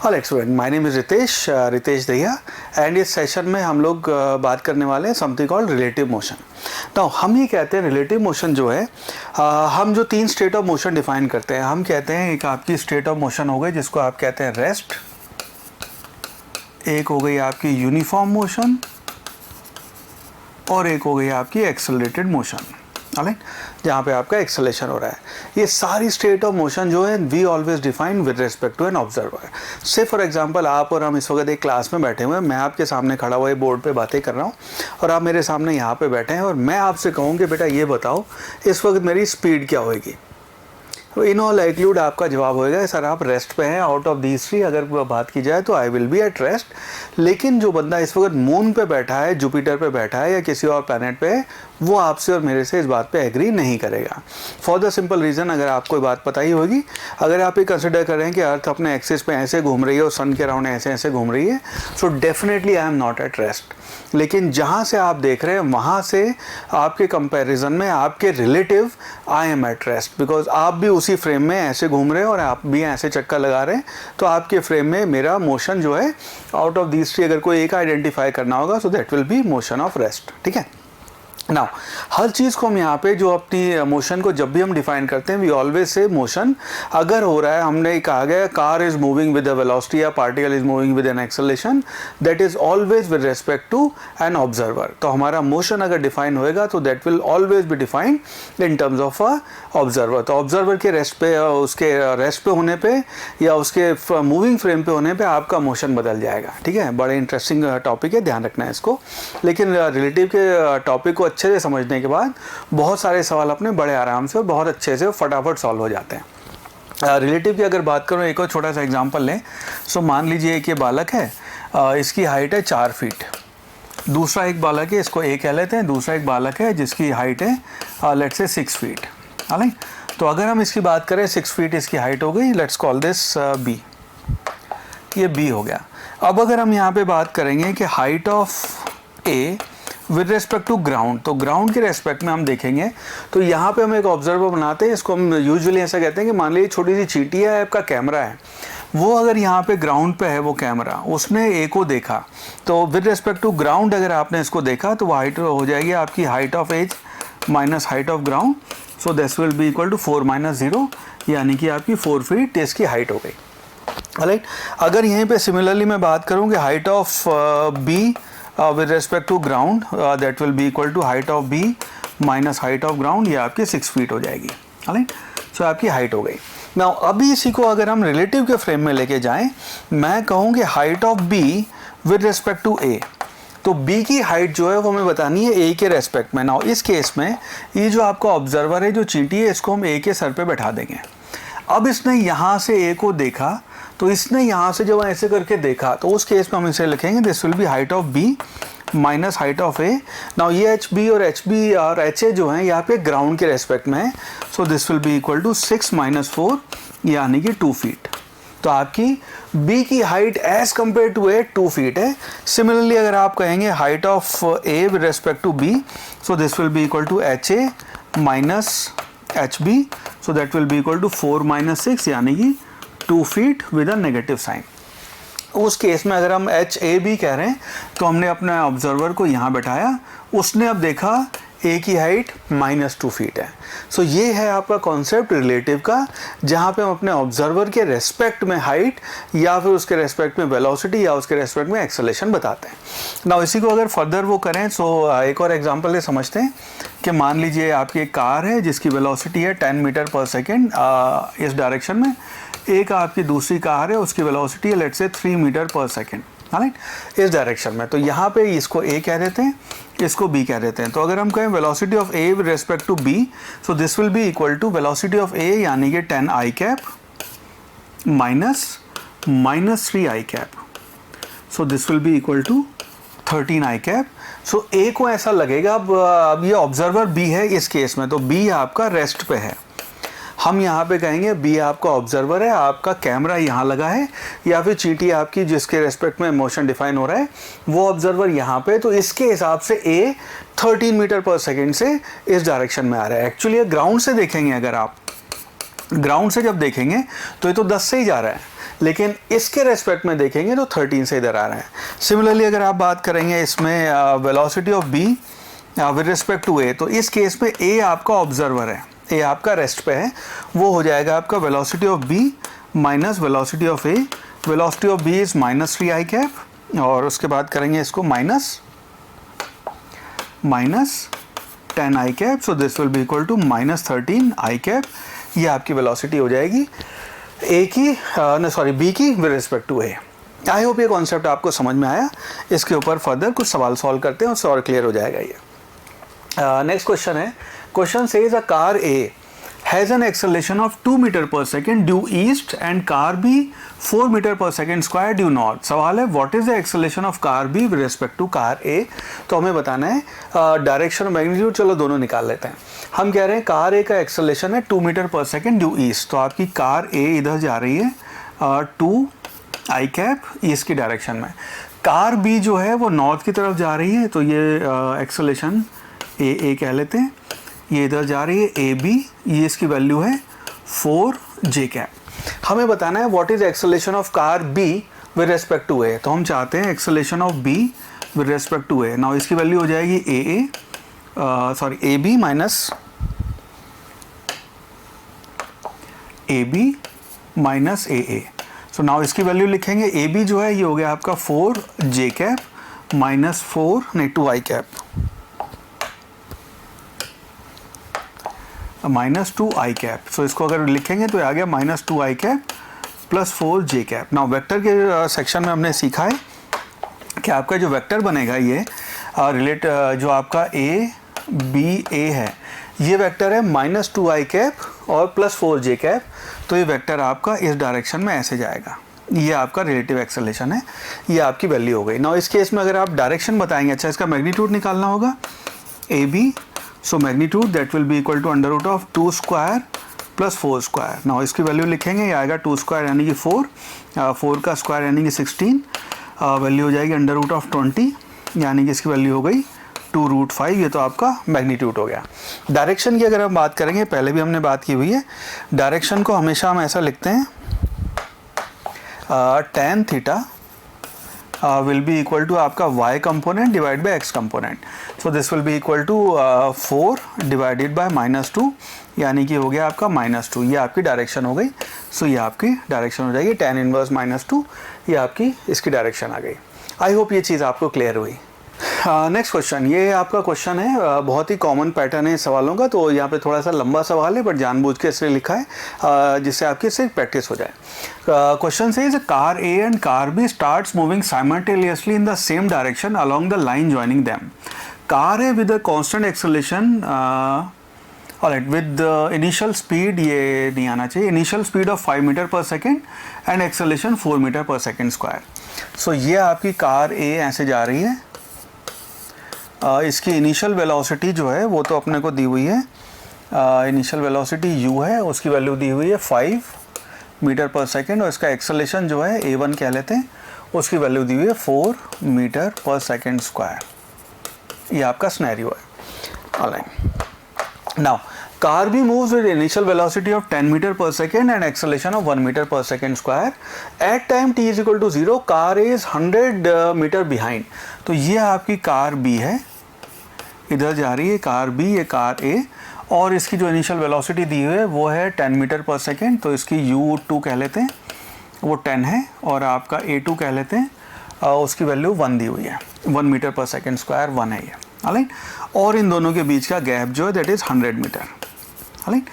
Alright student, my name is Ritesh Dahiya and इस session में हम लोग बात करने वाले हैं समथिंग कॉल्ड रिलेटिव मोशन। तो हम ये कहते हैं रिलेटिव मोशन जो है हम जो 3 स्टेट ऑफ मोशन डिफाइन करते हैं, हम कहते हैं एक आपकी स्टेट ऑफ मोशन हो गई जिसको आप कहते हैं रेस्ट, एक हो गई आपकी यूनिफॉर्म मोशन और एक हो गई आपकी एक्सेलरेटेड मोशन। ऑलराइट, जहाँ पे आपका एक्सेलेरेशन हो रहा है। ये सारी स्टेट ऑफ मोशन जो है we always define with respect to an observer. Say for example आप और हम इस वक्त एक क्लास में बैठे हुए हैं, मैं आपके सामने खड़ा हुआ बोर्ड पे बातें कर रहा हूँ और आप मेरे सामने यहाँ पे बैठे हैं और मैं आपसे कहूँ कि बेटा ये बताओ इस वक्त मेरी स्पीड क्या होगी, तो इन ऑल लाइक्लीहुड आपका जवाब होएगा सर आप रेस्ट पे हैं। आउट ऑफ दीज 3 अगर बात की जाए तो I will be at rest. लेकिन जो बंदा इस वक्त मून पे बैठा है, जुपिटर पे बैठा है या किसी और प्लैनेट पे है, वो आपसे और मेरे से इस बात पे एग्री नहीं करेगा। फॉर द सिंपल रीज़न, अगर आपको बात पता ही होगी, अगर आप ये कंसिडर करें कि अर्थ अपने एक्सिस पे ऐसे घूम रही है और सन के अराउंड ऐसे ऐसे घूम रही है, so definitely I am not at rest. लेकिन जहाँ से आप देख रहे हैं वहाँ से आपके कंपैरिजन में आपके relative I am at rest, because आप भी उसी फ्रेम में ऐसे घूम रहे हैं और आप भी ऐसे चक्कर लगा रहे हैं, तो आपके फ्रेम में मेरा मोशन जो है आउट ऑफ दीज 3 अगर कोई एक आइडेंटिफाई करना होगा सो that will B motion of rest. ठीक है, नाउ हर चीज़ को हम यहाँ पे जो अपनी मोशन को जब भी हम डिफाइन करते हैं वी ऑलवेज से मोशन अगर हो रहा है, हमने कहा गया car is moving with a velocity या particle is moving with an acceleration, that is always with respect to an observer. तो हमारा मोशन अगर डिफाइन होएगा तो that will always be defined in terms of a observer. तो observer के rest पे, उसके रेस्ट पे होने पे या उसके मूविंग फ्रेम पे होने पे आपका मोशन बदल जाएगा। ठीक है, बड़े इंटरेस्टिंग टॉपिक है, ध्यान रखना है इसको। लेकिन रिलेटिव के टॉपिक को अच्छे से समझने के बाद बहुत सारे सवाल अपने बड़े आराम से और बहुत अच्छे से फटाफट सॉल्व हो जाते हैं। रिलेटिव की अगर बात करूँ, एक और छोटा सा एग्जांपल लें। सो मान लीजिए एक ये बालक है, इसकी हाइट है 4 फीट, दूसरा एक बालक है, इसको ए कह लेते हैं, दूसरा एक बालक है जिसकी हाइट है लेट्स से 6 फीट। राइट, तो अगर हम इसकी बात करें 6 फीट इसकी हाइट हो गई, लेट्स कॉल दिस बी, ये बी हो गया। अब अगर हम यहाँ पे बात करेंगे कि height of A with respect to ground, तो ग्राउंड के रेस्पेक्ट में हम देखेंगे तो यहाँ पे हम एक ऑब्जर्वर बनाते हैं, इसको हम यूजुअली ऐसा कहते हैं कि मान लीजिए छोटी सी चींटी है, आपका कैमरा है, वो अगर यहाँ पे ग्राउंड पे है वो कैमरा, उसने ए को देखा, तो विद रेस्पेक्ट टू ग्राउंड अगर आपने इसको देखा तो वो हाइट हो जाएगी आपकी height of A minus height of ground, so this will be equal to 4 - 0, यानी कि आपकी 4 फीट इसकी हाइट हो गई। राइट, अगर यहीं पे सिमिलरली मैं बात करूँ कि height of B with respect to ground that will be equal to height of B minus height of ground, ये आपकी 6 फीट हो जाएगी। राइट, सो आपकी हाइट हो गई। नाउ अभी इसी को अगर हम रिलेटिव के फ्रेम में लेके जाएं, मैं कहूँ कि height of B with respect to A, तो B की हाइट जो है वो हमें बतानी है A के रेस्पेक्ट में। नाउ इस केस में ये जो आपका ऑब्जर्वर है, जो चींटी है, इसको हम A के सर पे बैठा देंगे। अब इसने यहाँ से A को देखा, तो इसने यहाँ से जब ऐसे करके देखा, तो उस केस में हम इसे लिखेंगे this will be height of B minus height of A. Now ये एच बी और एच ए जो है यहाँ पे ग्राउंड के रेस्पेक्ट में है, so this will be equal to 6 - 4 यानी कि 2 फीट। तो आपकी बी की height as compared to A 2 feet है। सिमिलरली अगर आप कहेंगे height of A with respect to B, so this will be equal to H A minus H B, so that will be equal to 4 - 6 यानी कि 2 feet with a negative sign. उस case में अगर हम H A B कह रहे हैं तो हमने अपने ऑब्जर्वर को यहाँ बैठाया, उसने अब देखा ए की हाइट -2 फीट है। सो ये है आपका कॉन्सेप्ट रिलेटिव का, जहाँ पे हम अपने ऑब्जर्वर के रेस्पेक्ट में हाइट या फिर उसके रेस्पेक्ट में वेलोसिटी या उसके रेस्पेक्ट में एक्सेलेरेशन बताते हैं। ना इसी को अगर फर्दर वो करें, सो एक और एग्जांपल ले समझते हैं कि मान लीजिए आपकी एक कार है जिसकी वेलोसिटी है 10 मीटर पर सेकेंड इस डायरेक्शन में, एक आपकी दूसरी कार है उसकी वेलोसिटी है let's say 3 metre per second, right, इस डायरेक्शन में। तो यहाँ पे इसको ए कह देते हैं, इसको बी कह देते हैं। तो अगर हम कहें velocity of A with respect to B, so this will be equal to velocity of A यानी कि 10 आई cap minus 3 I cap, so this will be equal to 13 I cap. So A को ऐसा लगेगा, अब ये ऑब्जर्वर बी है इस case में, तो बी आपका रेस्ट पे है। हम यहाँ पे कहेंगे बी आपका ऑब्जर्वर है, आपका कैमरा यहाँ लगा है, या फिर चींटी आपकी जिसके रेस्पेक्ट में मोशन डिफाइन हो रहा है वो ऑब्जर्वर यहाँ पे, तो इसके हिसाब से ए 13 मीटर पर सेकेंड से इस डायरेक्शन में आ रहा है। एक्चुअली ग्राउंड से देखेंगे, अगर आप ग्राउंड से जब देखेंगे तो ये तो 10 से ही जा रहा है, लेकिन इसके रेस्पेक्ट में देखेंगे तो 13 से इधर आ रहे हैं। सिमिलरली अगर आप बात करेंगे इसमें velocity of B with respect to A, तो इस केस में ए आपका ऑब्जर्वर है, ए आपका रेस्ट पे है, वो हो जाएगा आपका velocity of B minus velocity of A. Velocity of B is -3 I cap, और उसके बाद करेंगे इसको minus 10 I cap, so this will be equal to -13 I cap. ये आपकी वेलोसिटी हो जाएगी ए की बी की with respect to A. I hope ये कॉन्सेप्ट आपको समझ में आया। इसके ऊपर फर्दर कुछ सवाल सॉल्व करते हैं, उससे और क्लियर हो जाएगा ये। नेक्स्ट क्वेश्चन है, question says a car A has an acceleration of 2 meter per second due east and car B 4 meter per second square due north। सवाल है what is the acceleration of car B with respect to car A। तो हमें बताना है direction और magnitude, चलो दोनों निकाल लेते हैं। हम कह रहे हैं कार A का एक्सेलरेशन है 2 metre per second due east, तो आपकी कार A इधर जा रही है 2 आई कैप ईस्ट की डायरेक्शन में। कार B जो है वो नॉर्थ की तरफ जा रही है, तो ये एक्सेलरेशन A कह लेते हैं। ये इधर जा रही है ए बी, ये इसकी वैल्यू है 4 जे कैप। हमें बताना है what is acceleration of car B with respect to A, तो हम चाहते हैं acceleration of B with respect to A. Now इसकी वैल्यू हो जाएगी A B minus A. So now इसकी वैल्यू लिखेंगे, ए बी जो है ये हो गया आपका 4 जे cap minus 2 I cap, -2 I cap. सो इसको अगर लिखेंगे तो आ गया -2 I cap plus 4 J cap. Now vector के सेक्शन में हमने सीखा है कि आपका जो वेक्टर बनेगा ये जो आपका ए बी ए है, ये वेक्टर है -2 आई कैप और प्लस 4 जे कैप, तो ये वेक्टर आपका इस डायरेक्शन में ऐसे जाएगा। ये आपका रिलेटिव एक्सेलरेशन है, ये आपकी वैल्यू हो गई। नाउ इस केस में अगर आप डायरेक्शन बताएंगे, अच्छा इसका मैग्नीट्यूड निकालना होगा A B, so magnitude that will be equal to under root of 2 square plus 4 square. Now इसकी वैल्यू लिखेंगे, ये आएगा 2 स्क्वायर यानी कि 4 का स्क्वायर यानी कि 16, वैल्यू हो जाएगी अंडर रूट ऑफ 20 यानी कि इसकी वैल्यू हो गई 2√5। ये तो आपका मैग्नीट्यूड हो गया। डायरेक्शन की अगर हम बात करेंगे, पहले भी हमने बात की हुई है, डायरेक्शन को हमेशा हम ऐसा लिखते हैं tan theta will be equal to आपका y component divided by x component, so this will be equal to 4 divided by -2 यानी कि हो गया आपका -2। ये आपकी डायरेक्शन हो गई। सो ये आपकी डायरेक्शन हो जाएगी tan इनवर्स -2, ये आपकी इसकी डायरेक्शन आ गई। आई होप ये चीज़ आपको क्लियर हुई। नेक्स्ट क्वेश्चन, ये आपका क्वेश्चन है, बहुत ही कॉमन पैटर्न है सवालों का, तो यहाँ पे थोड़ा सा लंबा सवाल है बट जानबूझ के इसलिए लिखा है जिससे आपकी सिर्फ प्रैक्टिस हो जाए। क्वेश्चन से is car A and car B starts moving simultaneously in the same direction along the line joining them. Car A with a constant acceleration alright with initial speed, ये नहीं आना चाहिए, initial speed of 5 metre per second and acceleration 4 metre per second square. So ये आपकी car ए ऐसे जा रही है, इसकी इनिशियल वेलोसिटी जो है वो तो अपने को दी हुई है, इनिशियल वेलोसिटी u है, उसकी वैल्यू दी हुई है 5 मीटर पर सेकेंड, और इसका एक्सेलरेशन जो है a1 कह लेते हैं, उसकी वैल्यू दी हुई है 4 मीटर पर सेकेंड स्क्वायर। ये आपका सिनेरियो है। Alright, now car B moves with initial velocity of 10 metre per second and acceleration of 1 metre per second square. At time t is equal to 0 car is 100 metre behind. तो ये आपकी car B है, इधर जा रही है car B, ये car ए, और इसकी जो इनिशियल वेलोसिटी दी हुई है वो है 10 मीटर पर सेकेंड, तो इसकी u2 कह लेते हैं, वो 10 है, और आपका a2 कह लेते हैं, उसकी वैल्यू 1 दी हुई है, 1 मीटर पर सेकेंड स्क्वायर 1 है ये। ऑलराइट, और इन दोनों के बीच का गैप जो है दैट इज 100 मीटर। ऑलराइट,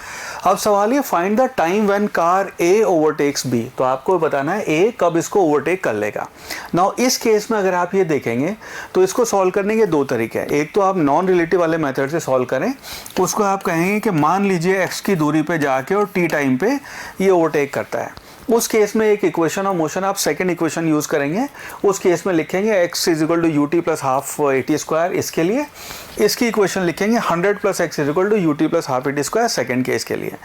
अब सवाल ये find the time when car A overtakes B, तो आपको बताना है ए कब इसको ओवरटेक कर लेगा। नाउ इस केस में अगर आप ये देखेंगे तो इसको सॉल्व करने के दो तरीके हैं। एक तो आप नॉन रिलेटिव वाले मेथड से सॉल्व करें, उसको आप कहेंगे कि मान लीजिए एक्स की दूरी पे जाके और टी टाइम पे ये ओवरटेक करता है, उस केस में एक इक्वेशन ऑफ मोशन आप सेकंड इक्वेशन यूज़ करेंगे। उस केस में लिखेंगे x is equal to u t plus half a t square, इसके लिए इसकी इक्वेशन लिखेंगे 100 plus x is equal to u t plus half a t square second case के लिए,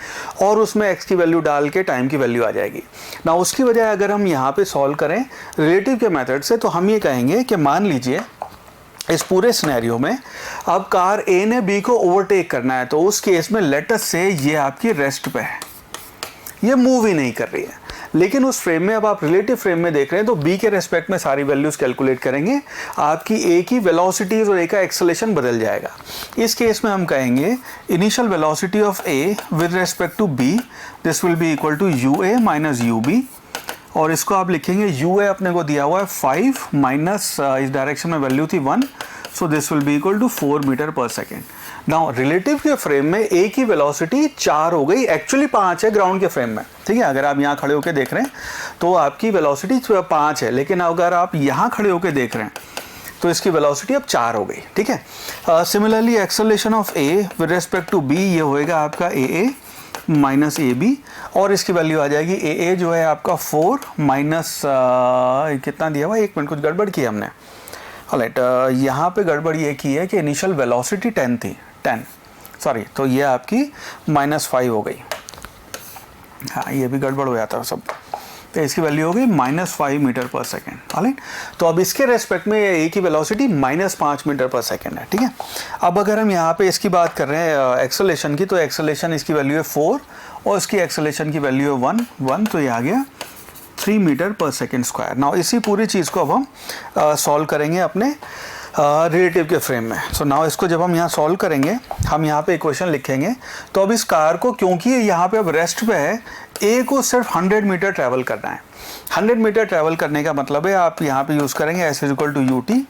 और उसमें x की वैल्यू डाल के टाइम की वैल्यू आ जाएगी। ना उसकी बजाय अगर हम यहाँ पे सॉल्व करें रिलेटिव के मेथड से, तो हम ये कहेंगे कि मान लीजिए इस पूरे सिनेरियो में अब कार ए ने बी को ओवरटेक करना है, तो उस केस में लेट अस से ये आपकी रेस्ट पे है, ये मूव ही नहीं कर रही है, लेकिन उस फ्रेम में अब आप रिलेटिव फ्रेम में देख रहे हैं तो b के रेस्पेक्ट में सारी वैल्यूज कैलकुलेट करेंगे, आपकी a की वेलोसिटीज और a का एक्सेलरेशन बदल जाएगा। इस केस में हम कहेंगे initial velocity of a with respect to b this will be equal to ua minus ub, और इसको आप लिखेंगे ua अपने को दिया हुआ है 5 माइनस इस डायरेक्शन में वैल्यू थी 1, so this will be equal to 4 metre per second. Now relative के फ्रेम में a की वेलोसिटी 4 हो गई, एक्चुअली 5 है ग्राउंड के फ्रेम में, ठीक है। अगर आप यहाँ खड़े होकर देख रहे हैं तो आपकी वेलोसिटी 5 है, लेकिन अगर आप यहाँ खड़े होकर देख रहे हैं तो इसकी वेलोसिटी अब 4 हो गई, ठीक है। Similarly acceleration of a with respect to b ये होएगा आपका aa माइनस ए बी, और इसकी वैल्यू आ जाएगी ए ए जो है आपका 4 माइनस कितना दिया हुआ, 1 मिनट कुछ गड़बड़ की हमने। ऑलराइट, यहाँ पे गड़बड़ ये की है कि इनिशियल वेलोसिटी 10 थी, 10 सॉरी, तो ये आपकी -5 हो गई। हाँ, ये भी गड़बड़ हो जाता है सब, तो इसकी वैल्यू हो गई -5 मीटर पर सेकेंड। ऑलराइट, तो अब इसके रेस्पेक्ट में ए की वेलोसिटी -5 मीटर पर सेकेंड है, ठीक है। अब अगर हम यहाँ पे इसकी बात कर रहे हैं एक्सेलरेशन की, तो एक्सेलरेशन इसकी वैल्यू है 4 और इसकी एक्सेलरेशन की वैल्यू है 1, तो ये आ गया 3 metre per second square. Now इसी पूरी चीज़ को अब हम सॉल्व करेंगे अपने रिलेटिव के फ्रेम में। सो नाउ इसको जब हम यहाँ सॉल्व करेंगे, हम यहाँ पे इक्वेशन लिखेंगे, तो अब इस कार को क्योंकि यहाँ पे अब रेस्ट पे है, ए को सिर्फ 100 मीटर ट्रैवल करना है। 100 मीटर ट्रैवल करने का मतलब है आप यहाँ पे यूज़ करेंगे s equal to u t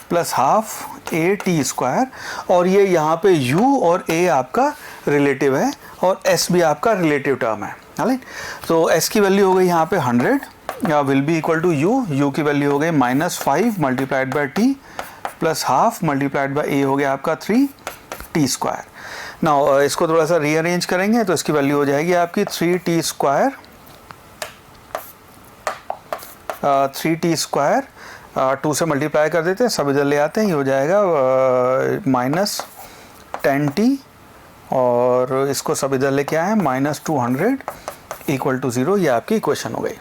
plus half a t square, और ये यहाँ पे u और a आपका रिलेटिव है और s भी आपका रिलेटिव टर्म है। राइट, तो s की वैल्यू हो गई यहाँ पे 100 will be equal to u की वैल्यू हो गई -5 multiplied by t plus half multiplied by a हो गया आपका 3 टी स्क्वायर। नाउ इसको थोड़ा सा रीअरेंज करेंगे तो इसकी वैल्यू हो जाएगी आपकी 3t स्क्वायर 3t स्क्वायर 2 से मल्टीप्लाई कर देते हैं, सब इधर ले आते हैं, ये हो जाएगा -10t, और इसको सब इधर लेके आए -200 इक्वल टू 0, ये आपकी इक्वेशन हो गई।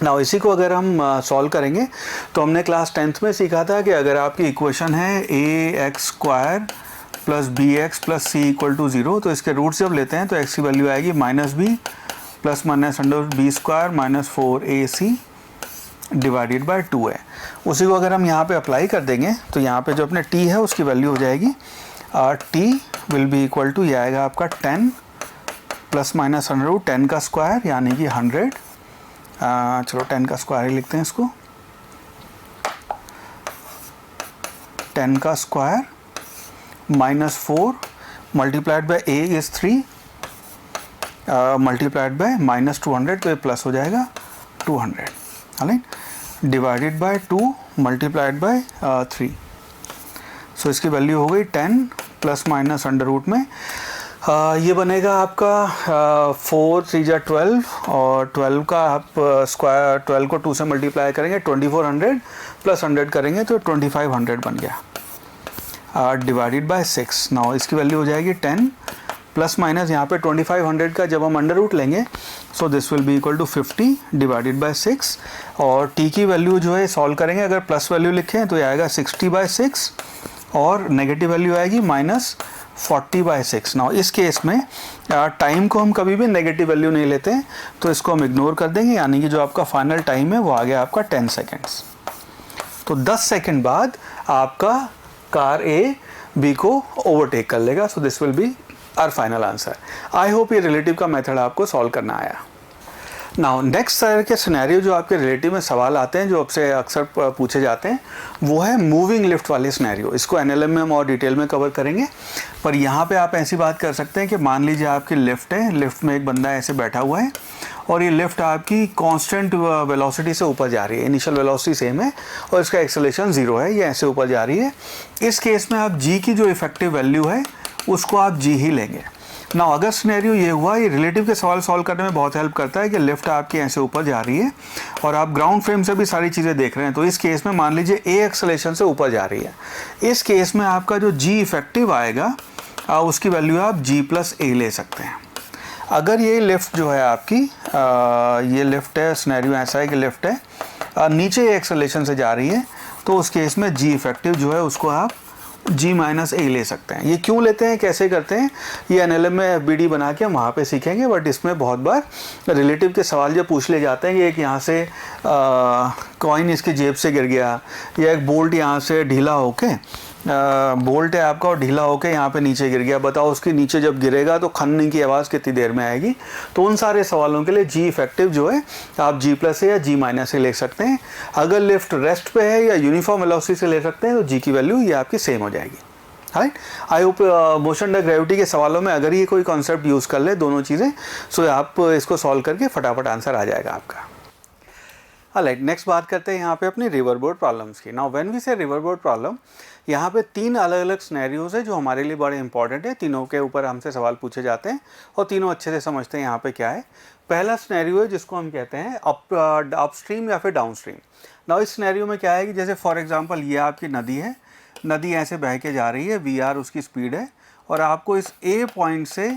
नाउ इसी को अगर हम सॉल्व करेंगे तो हमने क्लास 10th में सीखा था कि अगर आपकी इक्वेशन है ax square plus bx plus c equal to 0, तो इसके रूट जब लेते हैं तो x की वैल्यू आएगी -b plus -b square -4ac divided by 2 है। उसी को अगर हम यहाँ पे अप्लाई कर देंगे तो यहाँ पे जो अपने t है उसकी वैल्यू हो जाएगी t will be equal to, ये आएगा आपका 10 प्लस माइनस √ 10 का स्क्वायर यानी कि 100, चलो 10 का स्क्वायर ही लिखते हैं इसको, 10 का square -4 multiplied by a is 3 multiplied by -200, तो ये प्लस हो जाएगा 200, right, divided by 2 multiplied by 3, सो इसकी वैल्यू हो गई 10 प्लस माइनस √ में ये बनेगा आपका 4 3 जा 12, और 12 का आप स्क्वायर 12 को 2 से मल्टीप्लाई करेंगे 2400 प्लस 100 करेंगे तो 2500 बन गया, डिवाइडेड बाय 6। नाउ इसकी वैल्यू हो जाएगी 10 प्लस माइनस यहाँ पे 2500 का जब हम √ लेंगे so this will be equal to 50 divided by 6, और t की वैल्यू जो है सॉल्व करेंगे, अगर प्लस वैल्यू लिखें तो ये आएगा 60/6 और नेगेटिव वैल्यू आएगी -40/6। नाउ इस केस में टाइम को हम कभी भी नेगेटिव वैल्यू नहीं लेते हैं, तो इसको हम इग्नोर कर देंगे, यानी कि जो आपका फाइनल टाइम है वो आ गया आपका 10 सेकेंड्स। तो 10 सेकेंड बाद आपका कार ए बी को ओवरटेक कर लेगा। So this will be our final answer. I hope ये रिलेटिव का मेथड आपको सॉल्व करना आया। नाउ नेक्स्ट तरह के सिनेरियो जो आपके रिलेटिव में सवाल आते हैं, जो आपसे अक्सर पूछे जाते हैं, वो है मूविंग लिफ्ट वाले सिनेरियो। इसको एनएलएम में हम और डिटेल में कवर करेंगे, पर यहाँ पे आप ऐसी बात कर सकते हैं कि मान लीजिए आपकी लिफ्ट है, लिफ्ट में एक बंदा ऐसे बैठा हुआ है और ये लिफ्ट आपकी कांस्टेंट वेलोसिटी से ऊपर जा रही है, इनिशियल वेलोसिटी सेम है और इसका एक्सेलरेशन 0 है, ये ऐसे ऊपर जा रही है। इस केस में आप जी की जो इफेक्टिव वैल्यू है उसको आप जी ही लेंगे। ना अगर सिनेरियो ये हुआ, ये रिलेटिव के सवाल सॉल्व करने में बहुत हेल्प करता है कि लिफ्ट आपकी ऐसे ऊपर जा रही है और आप ग्राउंड फ्रेम से भी सारी चीज़ें देख रहे हैं, तो इस केस में मान लीजिए ए एक्सेलरेशन से ऊपर जा रही है। इस केस में आपका जो जी इफेक्टिव आएगा उसकी वैल्यू आप जी प्लस ए ले सकते हैं। अगर ये लिफ्ट जो है आपकी ये लिफ्ट है, सिनेरियो ऐसा है कि लिफ्ट है नीचे एक्सेलरेशन से जा रही है, तो उस केस में जी इफेक्टिव जो है उसको आप G माइनस ए ले सकते हैं। ये क्यों लेते हैं, कैसे करते हैं, ये NLM में FBD बना के हम वहाँ पे सीखेंगे। बट इसमें बहुत बार रिलेटिव के सवाल जब पूछ ले जाते हैं कि एक यहाँ से कॉइन इसकी जेब से गिर गया, या एक बोल्ट यहाँ से ढीला होके बोल्ट है आपका और ढीला होके यहाँ पे नीचे गिर गया, बताओ उसके नीचे जब गिरेगा तो खनने की आवाज़ कितनी देर में आएगी। तो उन सारे सवालों के लिए G इफेक्टिव जो है आप G प्लस या G माइनस से ले सकते हैं। अगर लिफ्ट रेस्ट पे है या यूनिफॉर्म वेलोसिटी से ले सकते हैं तो G की वैल्यू ये आपकी सेम हो जाएगी। Right, I hope motion under gravity के सवालों में अगर ये कोई कॉन्सेप्ट यूज़ कर ले दोनों चीज़ें, सो आप इसको सॉल्व करके फटाफट आंसर आ जाएगा आपका। राइट, नेक्स्ट बात करते हैं यहाँ पे अपनी रिवर बोर्ड प्रॉब्लम्स की। नाउ व्हेन वी से रिवर बोर्ड प्रॉब्लम, यहाँ पे 3 अलग अलग सिनेरियोज है जो हमारे लिए बड़े इंपॉर्टेंट है। तीनों के ऊपर हमसे सवाल पूछे जाते हैं और तीनों अच्छे से समझते हैं यहाँ पे क्या है। पहला सिनेरियो है जिसको हम कहते हैं अपस्ट्रीम या फिर डाउनस्ट्रीम। नाउ इस सिनेरियो में क्या है कि जैसे फॉर एग्जांपल ये आपकी नदी है, नदी ऐसे बह के जा रही है, VR उसकी स्पीड है, और आपको इस A पॉइंट से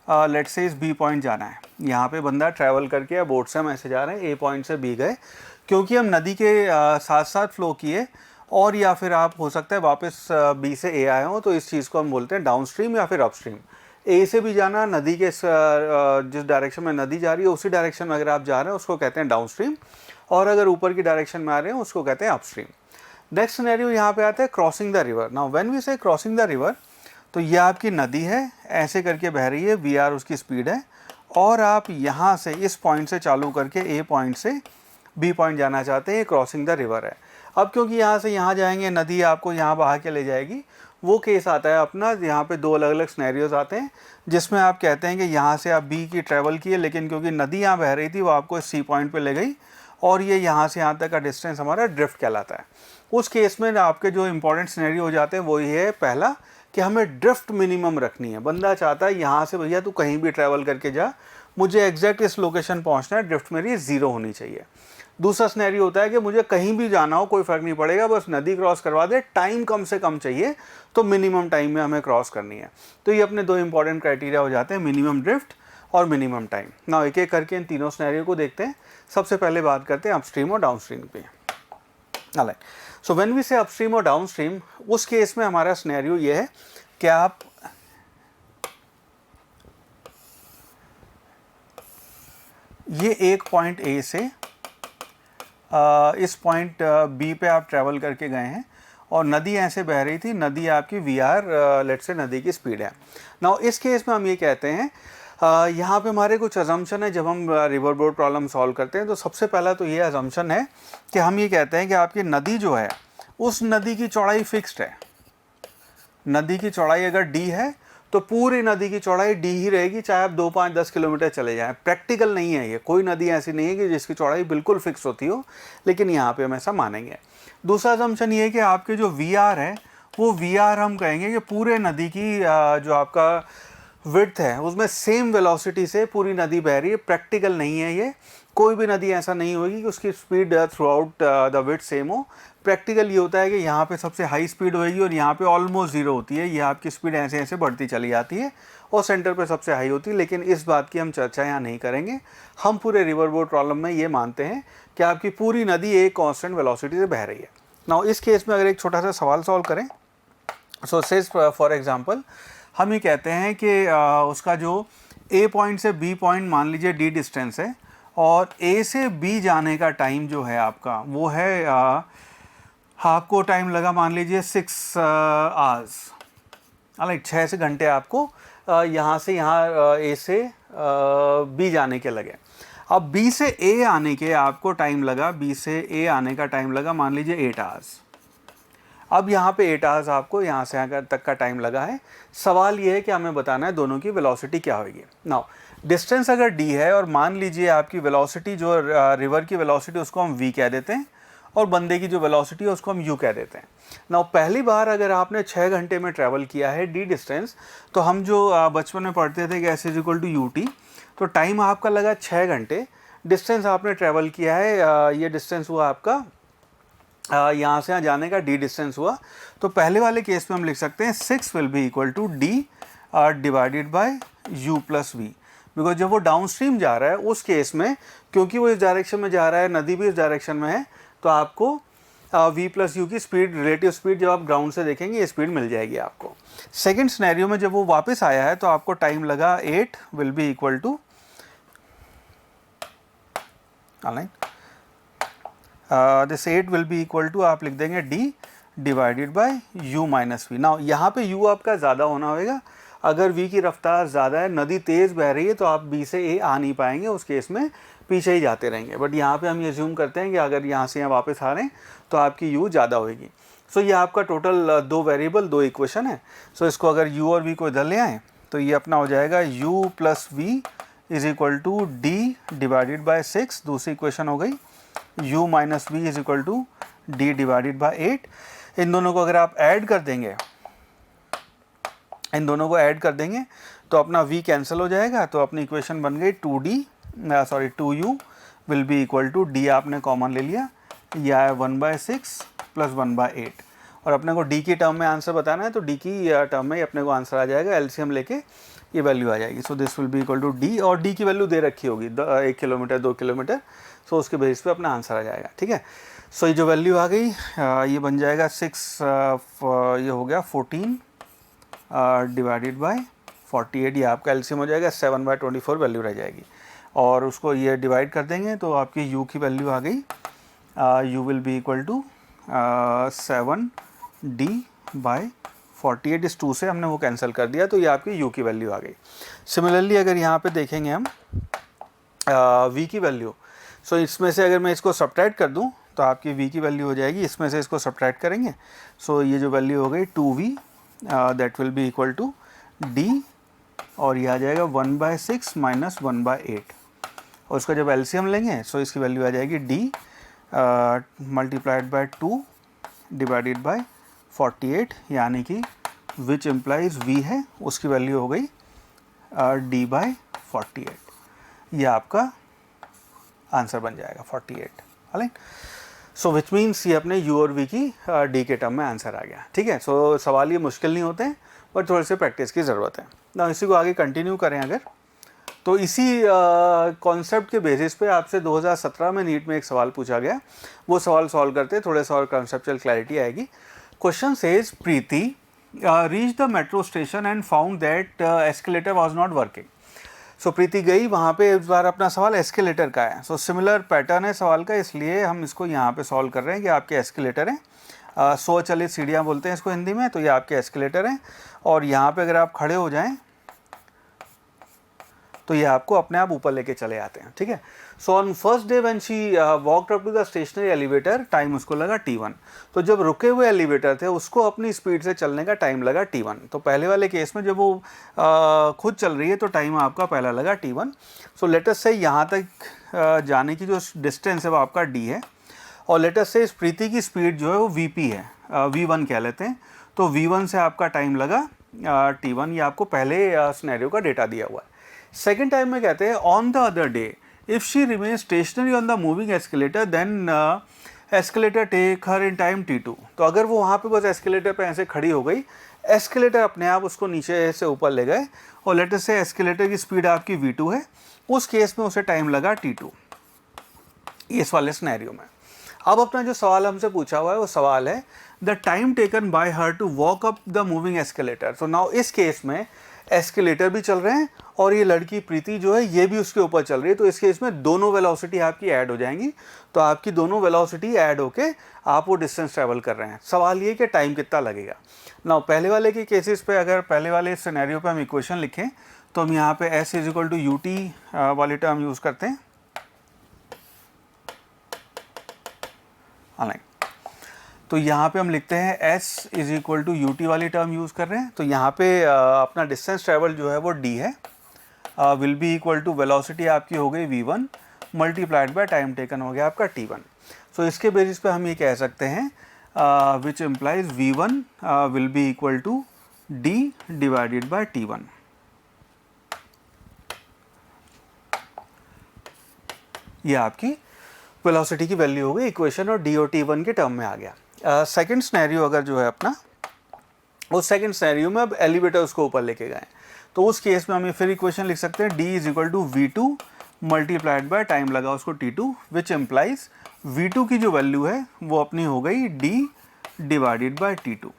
लेट्स से इस B पॉइंट जाना है। यहाँ पे बंदा ट्रैवल करके या बोट से हम ऐसे जा रहे हैं, A पॉइंट से B गए, क्योंकि हम नदी के साथ साथ फ्लो किए, और या फिर आप हो सकता है वापस B से A आए हो, तो इस चीज़ को हम बोलते हैं डाउनस्ट्रीम या फिर अपस्ट्रीम। A से भी जाना, नदी के जिस डायरेक्शन में नदी जा रही है उसी डायरेक्शन में अगर आप जा रहे हैं उसको कहते हैं डाउनस्ट्रीम, और अगर ऊपर की डायरेक्शन में आ रहे हैं उसको कहते हैं अपस्ट्रीम। नेक्स्ट सिनेरियो यहाँ पे आता है crossing the river. Now when we say crossing the river, तो ये आपकी नदी है, ऐसे करके बह रही है, VR उसकी स्पीड है, और आप यहाँ से इस पॉइंट से चालू करके A पॉइंट से B पॉइंट जाना चाहते हैं, ये क्रॉसिंग द रिवर है। अब क्योंकि यहाँ से यहाँ जाएंगे, नदी आपको यहाँ बहा के ले जाएगी, वो केस आता है अपना, यहाँ पे 2 अलग अलग सिनेरियोज आते हैं जिसमें आप कहते हैं कि यहाँ से आप B की ट्रैवल किए, लेकिन क्योंकि नदी यहाँ बह रही थी वो आपको इस C पॉइंट पे ले गई, और ये यहाँ से यहाँ तक का डिस्टेंस हमारा ड्रिफ्ट कहलाता है। उस केस में आपके जो इंपॉर्टेंट सिनेरियो हो जाते हैं वो ये है, पहला कि हमें ड्रिफ्ट मिनिमम रखनी है। बंदा चाहता है यहाँ से भैया तू कहीं भी ट्रैवल करके जा, मुझे एग्जैक्ट इस लोकेशन पहुँचना है, ड्रिफ्ट मेरी 0 होनी चाहिए। दूसरा सिनेरियो होता है कि मुझे कहीं भी जाना हो कोई फ़र्क नहीं पड़ेगा, बस नदी क्रॉस करवा दे, टाइम कम से कम चाहिए, तो मिनिमम टाइम में हमें क्रॉस करनी है। तो ये अपने 2 इंपॉर्टेंट क्राइटेरिया हो जाते हैं, मिनिमम ड्रिफ्ट और मिनिमम टाइम। ना एक एक करके इन तीनों सिनेरियो को देखते हैं। सबसे पहले बात करते हैं अपस्ट्रीम और डाउनस्ट्रीम पे। ऑलराइट, सो व्हेन वी से अपस्ट्रीम और डाउनस्ट्रीम, उस केस में हमारा सिनेरियो ये है कि आप ये एक पॉइंट A से इस पॉइंट B पे आप ट्रैवल करके गए हैं, और नदी ऐसे बह रही थी, नदी आपकी VR लेट्स से नदी की स्पीड है। नाउ इस केस में हम ये कहते हैं, यहाँ पे हमारे कुछ अजम्पशन है जब हम रिवर बोर्ड प्रॉब्लम सॉल्व करते हैं। तो सबसे पहला तो ये अजम्पशन है कि हम ये कहते हैं कि आपकी नदी जो है उस नदी की चौड़ाई फिक्स्ड है। नदी की चौड़ाई अगर D है तो पूरी नदी की चौड़ाई D ही रहेगी, चाहे आप 2, 5, 10 किलोमीटर चले जाएं। प्रैक्टिकल नहीं है ये, कोई नदी ऐसी नहीं है कि जिसकी चौड़ाई बिल्कुल फिक्स होती हो, लेकिन यहाँ पे हम ऐसा मानेंगे। दूसरा असम्पशन ये है कि आपके जो VR है वो VR हम कहेंगे कि पूरे नदी की जो आपका विड्थ है उसमें सेम वेलोसिटी से पूरी नदी बह रही है। प्रैक्टिकल नहीं है ये, कोई भी नदी ऐसा नहीं होगी कि उसकी speed through out the width same हो। प्रैक्टिकल ये होता है कि यहाँ पे सबसे हाई स्पीड होगी और यहाँ पे ऑलमोस्ट 0 होती है। ये आपकी स्पीड ऐसे ऐसे बढ़ती चली जाती है और सेंटर पे सबसे हाई होती है, लेकिन इस बात की हम चर्चा यहाँ नहीं करेंगे। हम पूरे रिवर बोर्ड प्रॉब्लम में ये मानते हैं कि आपकी पूरी नदी एक कांस्टेंट वेलोसिटी से बह रही है। नाउ इस केस में अगर एक छोटा सा सवाल सॉल्व करें, सो सेज फॉर एग्जांपल हम ये कहते हैं कि उसका जो A पॉइंट से B पॉइंट मान लीजिए D डिस्टेंस है, और A से B जाने का टाइम जो है आपका वो है आपको टाइम लगा मान लीजिए 6 आवर्स, लाइक 6 घंटे आपको यहाँ से यहाँ A से B जाने के लगे। अब B से A आने के आपको टाइम लगा, B से A आने का टाइम लगा मान लीजिए 8 आवर्स। अब यहाँ पे 8 आवर्स आपको यहाँ से यहाँ तक का टाइम लगा है। सवाल ये है कि हमें बताना है दोनों की वेलोसिटी क्या होगी। नाउ डिस्टेंस अगर D है और मान लीजिए आपकी वेलोसिटी जो रिवर की वेलोसिटी उसको हम V कह देते हैं और बंदे की जो वेलोसिटी है उसको हम U कह देते हैं। नाउ पहली बार अगर आपने 6 घंटे में ट्रैवल किया है D डिस्टेंस, तो हम जो बचपन में पढ़ते थे कि S is equal to UT, तो टाइम आपका लगा 6 घंटे, डिस्टेंस आपने ट्रैवल किया है, ये डिस्टेंस हुआ आपका यहाँ से यहाँ जाने का D डिस्टेंस हुआ। तो पहले वाले केस में हम लिख सकते हैं 6 will be equal to D divided by U plus V, because जब वो डाउन स्ट्रीम जा रहा है उस केस में, क्योंकि वो इस डायरेक्शन में जा रहा है, नदी भी इस डायरेक्शन में है, तो आपको v प्लस यू की स्पीड, रिलेटिव स्पीड जब आप ग्राउंड से देखेंगे ये स्पीड मिल जाएगी आपको। सेकेंड सिनेरियो में जब वो वापस आया है तो आपको टाइम लगा 8 will be equal to this 8 will be equal to आप लिख देंगे d divided by u minus v. Now यहाँ पे u आपका ज़्यादा होना होगा, अगर v की रफ्तार ज़्यादा है, नदी तेज़ बह रही है तो आप b से a आ नहीं पाएंगे, उस केस में पीछे ही जाते रहेंगे। बट यहाँ पे हम ये अज्यूम करते हैं कि अगर यहाँ से यहाँ वापस आ रहे हैं तो आपकी u ज़्यादा होगी। सो ये आपका टोटल दो वेरिएबल, दो इक्वेशन है। सो इसको अगर u और v को इधर ले आएँ तो ये अपना हो जाएगा u plus v is equal to D divided by 6, दूसरी इक्वेशन हो गई u minus v is equal to D divided by 8। इन दोनों को अगर आप ऐड कर देंगे, इन दोनों को ऐड कर देंगे तो अपना v कैंसिल हो जाएगा, तो अपनी इक्वेशन बन गई 2u will be equal to d आपने कॉमन ले लिया, यह है 1/6 प्लस 1/8। और अपने को d की टर्म में आंसर बताना है तो d की टर्म में अपने को आंसर आ जाएगा, एलसीएम लेके ये वैल्यू आ जाएगी। So this will be equal to d, और d की वैल्यू दे रखी होगी 1 किलोमीटर 2 किलोमीटर, सो उसके बेसिस पे अपना आंसर आ जाएगा। ठीक है, सो ये जो वैल्यू आ गई ये बन जाएगा 6 ये हो गया 14 डिवाइडेड बाय 48, ये आपका एलसीएम हो जाएगा, 7/24 वैल्यू रह जाएगी। और उसको ये डिवाइड कर देंगे तो आपकी u की वैल्यू आ गई, u will be equal to 7d by 48, इस 2 से हमने वो कैंसिल कर दिया, तो ये आपकी u की वैल्यू आ गई। सिमिलरली अगर यहाँ पे देखेंगे हम v की वैल्यू, सो इसमें से अगर मैं इसको सब्ट्रैक्ट कर दूँ तो आपकी v की वैल्यू हो जाएगी, इसमें से इसको सब्ट्रैक्ट करेंगे, सो ये जो वैल्यू हो गई 2v that will be equal to d, और ये आ जाएगा 1/6 माइनस 1/8, और उसका जब एलसीएम लेंगे सो इसकी वैल्यू आ जाएगी d multiplied by 2 divided by 48, यानी कि विच इम्प्लाइज v है उसकी वैल्यू हो गई d बाय 48। ये आपका आंसर बन जाएगा 48। राइट, सो विच मीन्स ये अपने u और v की d के टर्म में आंसर आ गया। ठीक है, सो सवाल ये मुश्किल नहीं होते हैं, पर थोड़े से प्रैक्टिस की ज़रूरत है ना। इसी को आगे कंटिन्यू करें अगर, तो इसी कॉन्सेप्ट के बेसिस पे आपसे 2017 में नीट में एक सवाल पूछा गया, वो सवाल सॉल्व करते थोड़े सा और कॉन्सेप्चुअल क्लैरिटी आएगी। Question says Preeti reach the metro station and found that escalator was not working. So Preeti गई वहाँ पे, इस बार अपना सवाल एस्केलेटर का है। सो सिमिलर पैटर्न है सवाल का, इसलिए हम इसको यहाँ पे सॉल्व कर रहे हैं कि आपके एस्केलेटर हैं, स्वचालित सीढ़ियाँ बोलते हैं इसको हिंदी में, तो ये आपके एस्केलेटर हैं, और यहाँ पे अगर आप खड़े हो जाएं तो ये आपको अपने आप ऊपर लेके चले आते हैं। ठीक है, so on first day when she walked up to the stationary elevator, time उसको लगा t1। तो जब रुके हुए एलिवेटर थे उसको अपनी स्पीड से चलने का टाइम लगा t1। तो पहले वाले केस में जब वो खुद चल रही है तो टाइम आपका पहला लगा t1। सो लेट अस से यहाँ तक जाने की जो डिस्टेंस है वो आपका d है, और लेट अस से इस प्रीति की स्पीड जो है वो vp है, v1 कह लेते हैं, तो v1 से आपका टाइम लगा t1। ये आपको पहले सिनेरियो का डेटा दिया हुआ है। सेकेंड टाइम में कहते हैं on the other day if she remain stationary on the moving escalator then escalator take her in time t2। तो अगर वो वहाँ पे बस एस्केलेटर पे ऐसे खड़ी हो गई, एस्केलेटर अपने आप उसको नीचे से ऊपर ले गए, और लेट अस से एस्केलेटर की स्पीड आपकी v2 है, उस केस में उसे टाइम लगा t2 इस वाले सिनेरियो में। अब अपना जो सवाल हमसे पूछा हुआ है वो सवाल है the time taken by her to walk up the moving escalator. So now इस केस में एस्केलेटर भी चल रहे हैं और ये लड़की प्रीति जो है ये भी उसके ऊपर चल रही है, तो इस केस में दोनों वेलोसिटी आपकी ऐड हो जाएंगी। तो आपकी दोनों वेलोसिटी ऐड होके आप वो डिस्टेंस ट्रैवल कर रहे हैं। सवाल ये कि टाइम कितना लगेगा। नाउ पहले वाले के केसेस पे अगर पहले वाले सिनेरियो पे हम इक्वेशन लिखें तो हम यहाँ पे s is equal to u t वाली टर्म यूज़ करते हैं। तो यहाँ पे हम लिखते हैं s is equal to u t वाली टर्म यूज़ कर रहे हैं। तो यहाँ पे अपना डिस्टेंस ट्रैवल जो है वो d है, will be equal to velocity आपकी हो गई v1 multiplied by time taken हो गया आपका t1। सो इसके बेसिस पे हम ये कह सकते हैं which implies v1 will be equal to d divided by t1। ये आपकी वेलोसिटी की वैल्यू हो गई इक्वेशन, और d और t1 के टर्म में आ गया। सेकंड सिनेरियो अगर जो है अपना, उस सेकंड सिनेरियो में अब एलिवेटर उसको ऊपर लेके गए, तो उस केस में हम ये फिर इक्वेशन लिख सकते हैं d is equal to v2 multiplied by time लगा उसको t2, विच एम्प्लाइज v2 की जो वैल्यू है वो अपनी हो गई d divided by t2।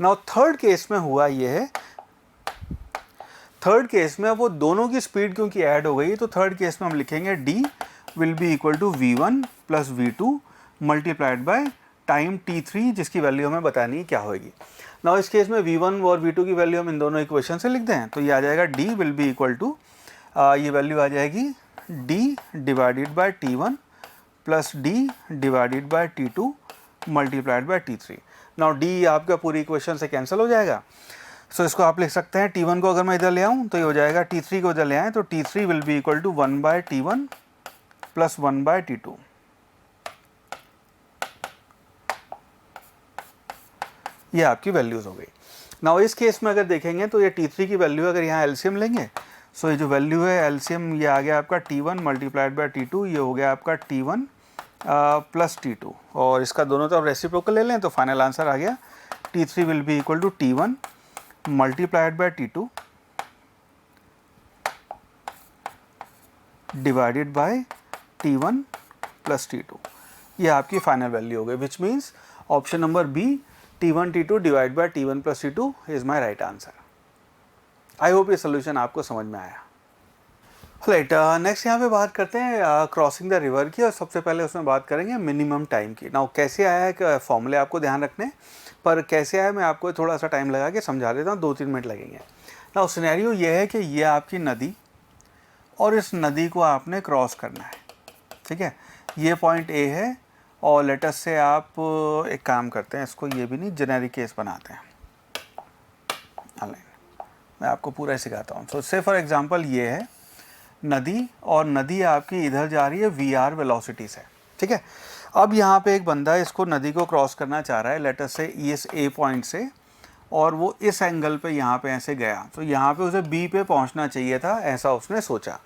Now third case में हुआ ये है, थर्ड केस में अब वो दोनों की स्पीड क्योंकि ऐड हो गई, तो थर्ड केस में हम लिखेंगे d will be equal to v1 plus v2 multiplied by time t3, जिसकी वैल्यू हमें बतानी है क्या होगी। नाउ इस केस में v1 और v2 की वैल्यू हम इन दोनों इक्वेशन से लिख दें, तो ये आ जाएगा d will be equal to, ये वैल्यू आ जाएगी d divided by t1 plus d divided by t2 multiplied by t3। Now d आपका पूरी इक्वेशन से कैंसिल हो जाएगा, सो इसको आप लिख सकते हैं t1 को अगर मैं इधर ले आऊँ तो ये हो जाएगा, t3 को इधर ले आएँ तो t3 will be equal to 1 by t1 plus 1 by t2। ये आपकी वैल्यूज हो गई। नाउ इस केस में अगर देखेंगे तो ये t3 की वैल्यू अगर यहाँ एलसीएम लेंगे, सो ये जो वैल्यू है एलसीएम ये आ गया आपका t1 मल्टीप्लाइड बाय t2, ये हो गया आपका t1 प्लस t2, और इसका दोनों तरफ रेसिप्रोकल ले लें तो फाइनल आंसर आ गया t3 will be equal to t1 multiplied by t2 divided by t1 plus t2। ये आपकी फाइनल वैल्यू हो गई, which means option number B t1 t2 divide by t1 plus t2 is my right answer. I hope ये solution आपको समझ में आया। Right, next यहाँ पे बात करते हैं क्रॉसिंग द रिवर की, और सबसे पहले उसमें बात करेंगे मिनिमम टाइम की। नाउ कैसे आया है कि फॉर्मूले आपको ध्यान रखने, पर कैसे आया मैं आपको थोड़ा सा टाइम लगा के समझा देता हूँ, 2-3 मिनट लगेंगे। नाउ सिनेरियो ये है कि ये आपकी नदी, और इस नदी को आपने क्रॉस करना है, ठीक है। ये पॉइंट ए है, और लेटस से आप एक काम करते हैं, इसको ये भी नहीं जेनेरिक केस बनाते हैं, मैं आपको पूरा सिखाता हूँ। सो से फॉर एग्जांपल ये है नदी, और नदी आपकी इधर जा रही है VR वेलोसिटी से, ठीक है। अब यहाँ पे एक बंदा इसको नदी को क्रॉस करना चाह रहा है, लेटस से इस A पॉइंट से, और वो इस एंगल पे यहाँ पे ऐसे गया, तो यहाँ पे उसे B पे पहुँचना चाहिए था, ऐसा उसने सोचा।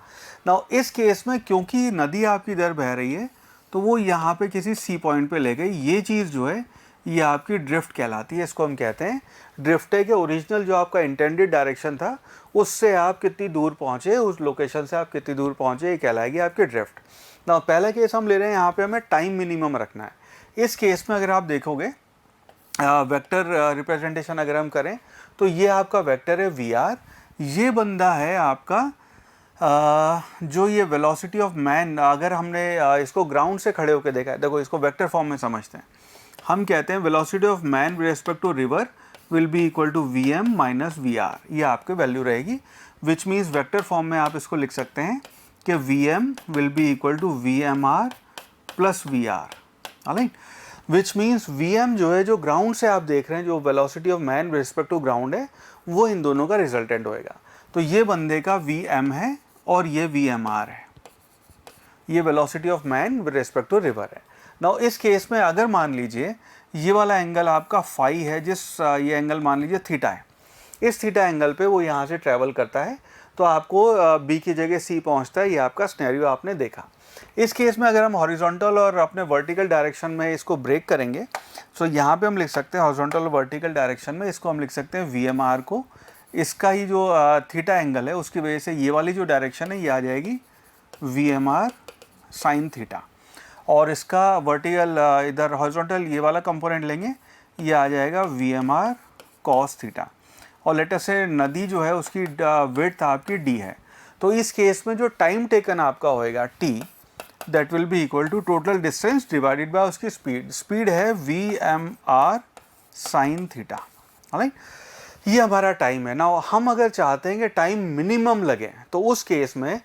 नाउ इस केस में क्योंकि नदी आपकी इधर बह रही है, तो वो यहाँ पे किसी C पॉइंट पे ले गई। ये चीज़ जो है ये आपकी ड्रिफ्ट कहलाती है, इसको हम कहते हैं ड्रिफ्ट है कि ओरिजिनल जो आपका इंटेंडेड डायरेक्शन था उससे आप कितनी दूर पहुँचे, उस लोकेशन से आप कितनी दूर पहुँचे, ये कहलाएगी आपकी ड्रिफ्ट। ना पहला केस हम ले रहे हैं, यहाँ पे हमें टाइम मिनिमम रखना है। इस केस में अगर आप देखोगे वेक्टर रिप्रेजेंटेशन अगर हम करें तो ये आपका वेक्टर है VR, ये बंदा है आपका जो ये वेलोसिटी ऑफ मैन, अगर हमने इसको ग्राउंड से खड़े होकर देखा है, देखो इसको वेक्टर फॉर्म में समझते हैं, हम कहते हैं velocity of man with respect to river will be equal to VM minus VR, ये आपकी वैल्यू रहेगी, विच मीन्स वेक्टर फॉर्म में आप इसको लिख सकते हैं कि VM will be equal to VMR plus VR, alright, which means VM जो है, जो ग्राउंड से आप देख रहे हैं, जो velocity of man with respect to ground है, वो इन दोनों का रिजल्टेंट होएगा। तो ये बंदे का VM है और ये VMR है, ये velocity of man with respect to river है। नाउ इस केस में अगर मान लीजिए ये वाला एंगल आपका फाई है, ये एंगल मान लीजिए थीटा है, इस थीटा एंगल पे वो यहाँ से ट्रैवल करता है, तो आपको B की जगह C पहुँचता है, ये आपका सिनेरियो आपने देखा। इस केस में अगर हम हॉरिजॉन्टल और अपने वर्टिकल डायरेक्शन में इसको ब्रेक करेंगे, सो यहाँ पे हम लिख सकते हैं हॉरिजॉन्टल और वर्टिकल डायरेक्शन में इसको हम लिख सकते हैं VMR को, इसका ही जो थीटा एंगल है उसकी वजह से ये वाली जो डायरेक्शन है ये आ जाएगी VMR साइन थीटा, और इसका वर्टिकल इधर हॉरिजॉन्टल ये वाला कंपोनेंट लेंगे, ये आ जाएगा VMR कॉस थीटा, और लेटर से नदी जो है उसकी विड्थ आपकी D है। तो इस केस में जो टाइम टेकन आपका होएगा T, that will be equal to total distance divided by उसकी स्पीड, स्पीड है VMR साइन थीटा, ऑलराइट, ये हमारा टाइम है। ना हम अगर चाहते हैं कि टाइम मिनिमम लगे, तो उस केस में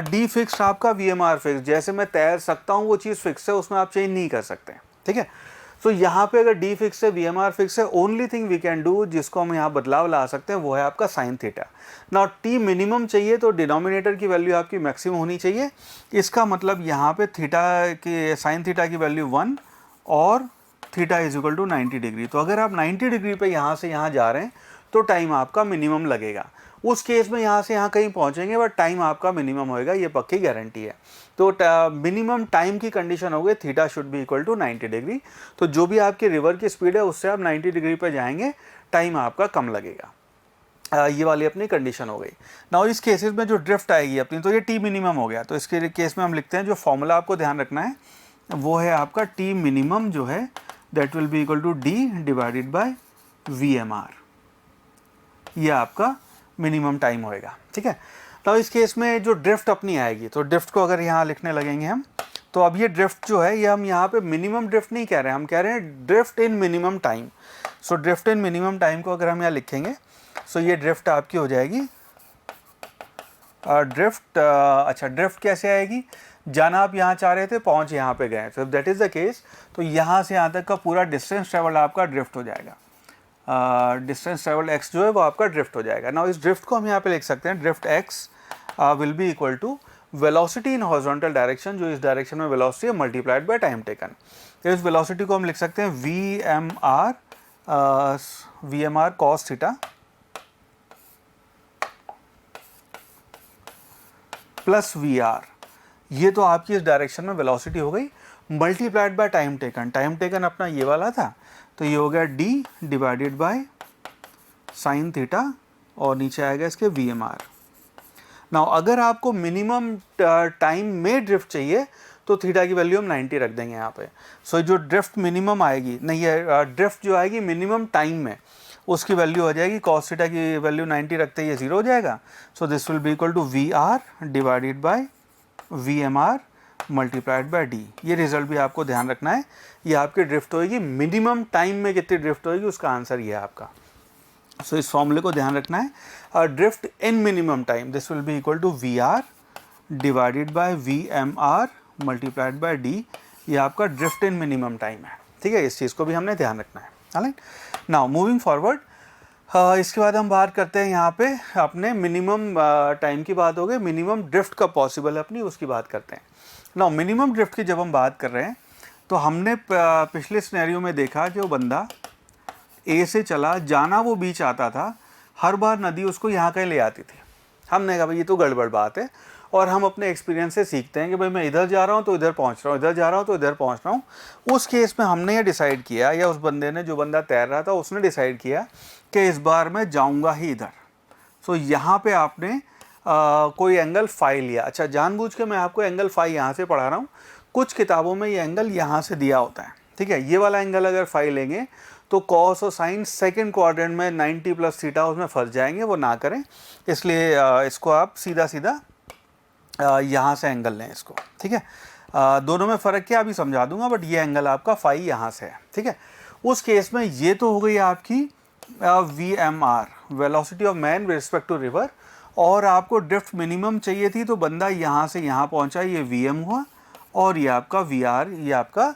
D फिक्स आपका VMR फिक्स, जैसे मैं तैर सकता हूँ वो चीज़ फिक्स है, उसमें आप चेंज नहीं कर सकते, ठीक है। तो यहाँ पे अगर D फिक्स है, VMR फिक्स है, only thing we can do, जिसको हम यहाँ बदलाव ला सकते हैं, वो है आपका साइन थीटा। ना T मिनिमम चाहिए तो डिनोमिनेटर की वैल्यू आपकी मैक्सिमम होनी चाहिए, इसका मतलब यहाँ पे थीटा की साइन थीटा की वैल्यू 1 और theta is equal to 90 degree. तो अगर आप 90 डिग्री पे यहाँ से यहाँ जा रहे हैं तो टाइम आपका मिनिमम लगेगा। उस केस में यहाँ से यहाँ कहीं पहुँचेंगे बट टाइम आपका मिनिमम होएगा, ये पक्की गारंटी है। तो मिनिमम टाइम की कंडीशन हो गई theta should be equal to 90 degree. तो जो भी आपकी रिवर की स्पीड है उससे आप 90 डिग्री पे जाएंगे, टाइम आपका कम लगेगा। ये वाली अपनी कंडीशन हो गई। नाउ इस केसेस में जो ड्रिफ्ट आएगी अपनी, तो ये टी मिनिमम हो गया, तो इसके केस में हम लिखते हैं जो फॉर्मूला आपको ध्यान रखना है वो है आपका टी मिनिमम जो है that will be equal to D divided by V M R, ये आपका मिनिमम टाइम होएगा, ठीक है। तो इस केस में जो ड्रिफ्ट अपनी आएगी, तो ड्रिफ्ट को अगर यहाँ लिखने लगेंगे हम, तो अब ये ड्रिफ्ट जो है ये हम यहाँ पे मिनिमम ड्रिफ्ट नहीं कह रहे हैं, हम कह रहे हैं drift in minimum time. So drift in minimum time को अगर हम यहाँ लिखेंगे, सो ये ड्रिफ्ट आपकी हो जाएगी ड्रिफ्ट। अच्छा, ड्रिफ्ट कैसे आएगी, जाना आप यहाँ चाह रहे थे, पहुँच यहाँ पे गए, तो दैट इज़ द केस, तो यहाँ से यहाँ तक का पूरा डिस्टेंस ट्रेवल आपका ड्रिफ्ट हो जाएगा। डिस्टेंस ट्रेवल x जो है वो आपका ड्रिफ्ट हो जाएगा। नाउ इस ड्रिफ्ट को हम यहाँ पे लिख सकते हैं drift x will be equal to velocity in horizontal direction, जो इस डायरेक्शन में वेलोसिटी है, मल्टीप्लाइड बाय टाइम टेकन। तो इस वेलोसिटी को हम लिख सकते हैं V M R cos theta plus V R, ये तो आपकी इस डायरेक्शन में वेलोसिटी हो गई, multiplied by time taken. Time taken अपना ये वाला था, तो ये हो गया D divided by sine theta और नीचे आएगा इसके वी एम आर। नाउ अगर आपको मिनिमम टाइम में ड्रिफ्ट चाहिए तो थीटा की वैल्यू हम 90 रख देंगे यहाँ पे। सो जो ड्रिफ्ट मिनिमम आएगी, नहीं है ड्रिफ्ट जो आएगी मिनिमम टाइम में, उसकी वैल्यू हो जाएगी कॉस थीटा की वैल्यू 90 रखते ही ये 0 हो जाएगा। So this will be equal to V R divided by V M R multiplied by D. ये रिजल्ट भी आपको ध्यान रखना है, ये आपकी ड्रिफ्ट होएगी मिनिमम टाइम में कितनी ड्रिफ्ट होएगी उसका आंसर ये है आपका। सो इस फॉर्मूले को ध्यान रखना है, drift in minimum time this will be equal to V R divided by V M R multiplied by D, ये आपका ड्रिफ्ट इन मिनिमम टाइम है, ठीक है। इस चीज़ को भी हमने ध्यान रखना है। ऑलराइट, नाउ मूविंग फॉरवर्ड, इसके बाद हम बात करते हैं यहाँ पे अपने मिनिमम टाइम की बात हो गई, मिनिमम ड्रिफ्ट कब पॉसिबल है अपनी उसकी बात करते हैं। नाउ मिनिमम ड्रिफ्ट की जब हम बात कर रहे हैं, तो हमने पिछले सिनेरियो में देखा कि वो बंदा ए से चला, जाना वो बीच आता था, हर बार नदी उसको यहाँ कहीं ले आती थी। हमने कहा भाई ये तो गड़बड़ बात है, और हम अपने एक्सपीरियंस से सीखते हैं कि भाई मैं इधर जा रहा हूँ तो इधर पहुँच रहा हूँ, इधर जा रहा हूँ तो इधर पहुँच रहा हूँ। उस केस में हमने ये डिसाइड किया, या उस बंदे ने, जो बंदा तैर रहा था उसने डिसाइड किया कि इस बार मैं जाऊँगा ही इधर। सो यहाँ पे आपने कोई एंगल फाई लिया। अच्छा, जानबूझ के मैं आपको एंगल फाई यहाँ से पढ़ा रहा हूँ, कुछ किताबों में ये एंगल यहाँ से दिया होता है, ठीक है। ये वाला एंगल अगर फाई लेंगे तो कॉस और साइन सेकंड क्वाड्रेंट में 90 प्लस थीटा उसमें फंस जाएंगे, वो ना करें। इसलिए इसको आप सीधा सीधा यहाँ से एंगल लें इसको, ठीक है। दोनों में फ़र्क क्या अभी समझा दूंगा, बट ये एंगल आपका फाई यहाँ से है, ठीक है। उस केस में ये तो हो गई आपकी V M R velocity of man with respect to river, और आपको ड्रिफ्ट मिनिमम चाहिए थी, तो बंदा यहाँ से यहाँ पहुँचा, ये वी एम हुआ, और ये आपका वी आर, ये आपका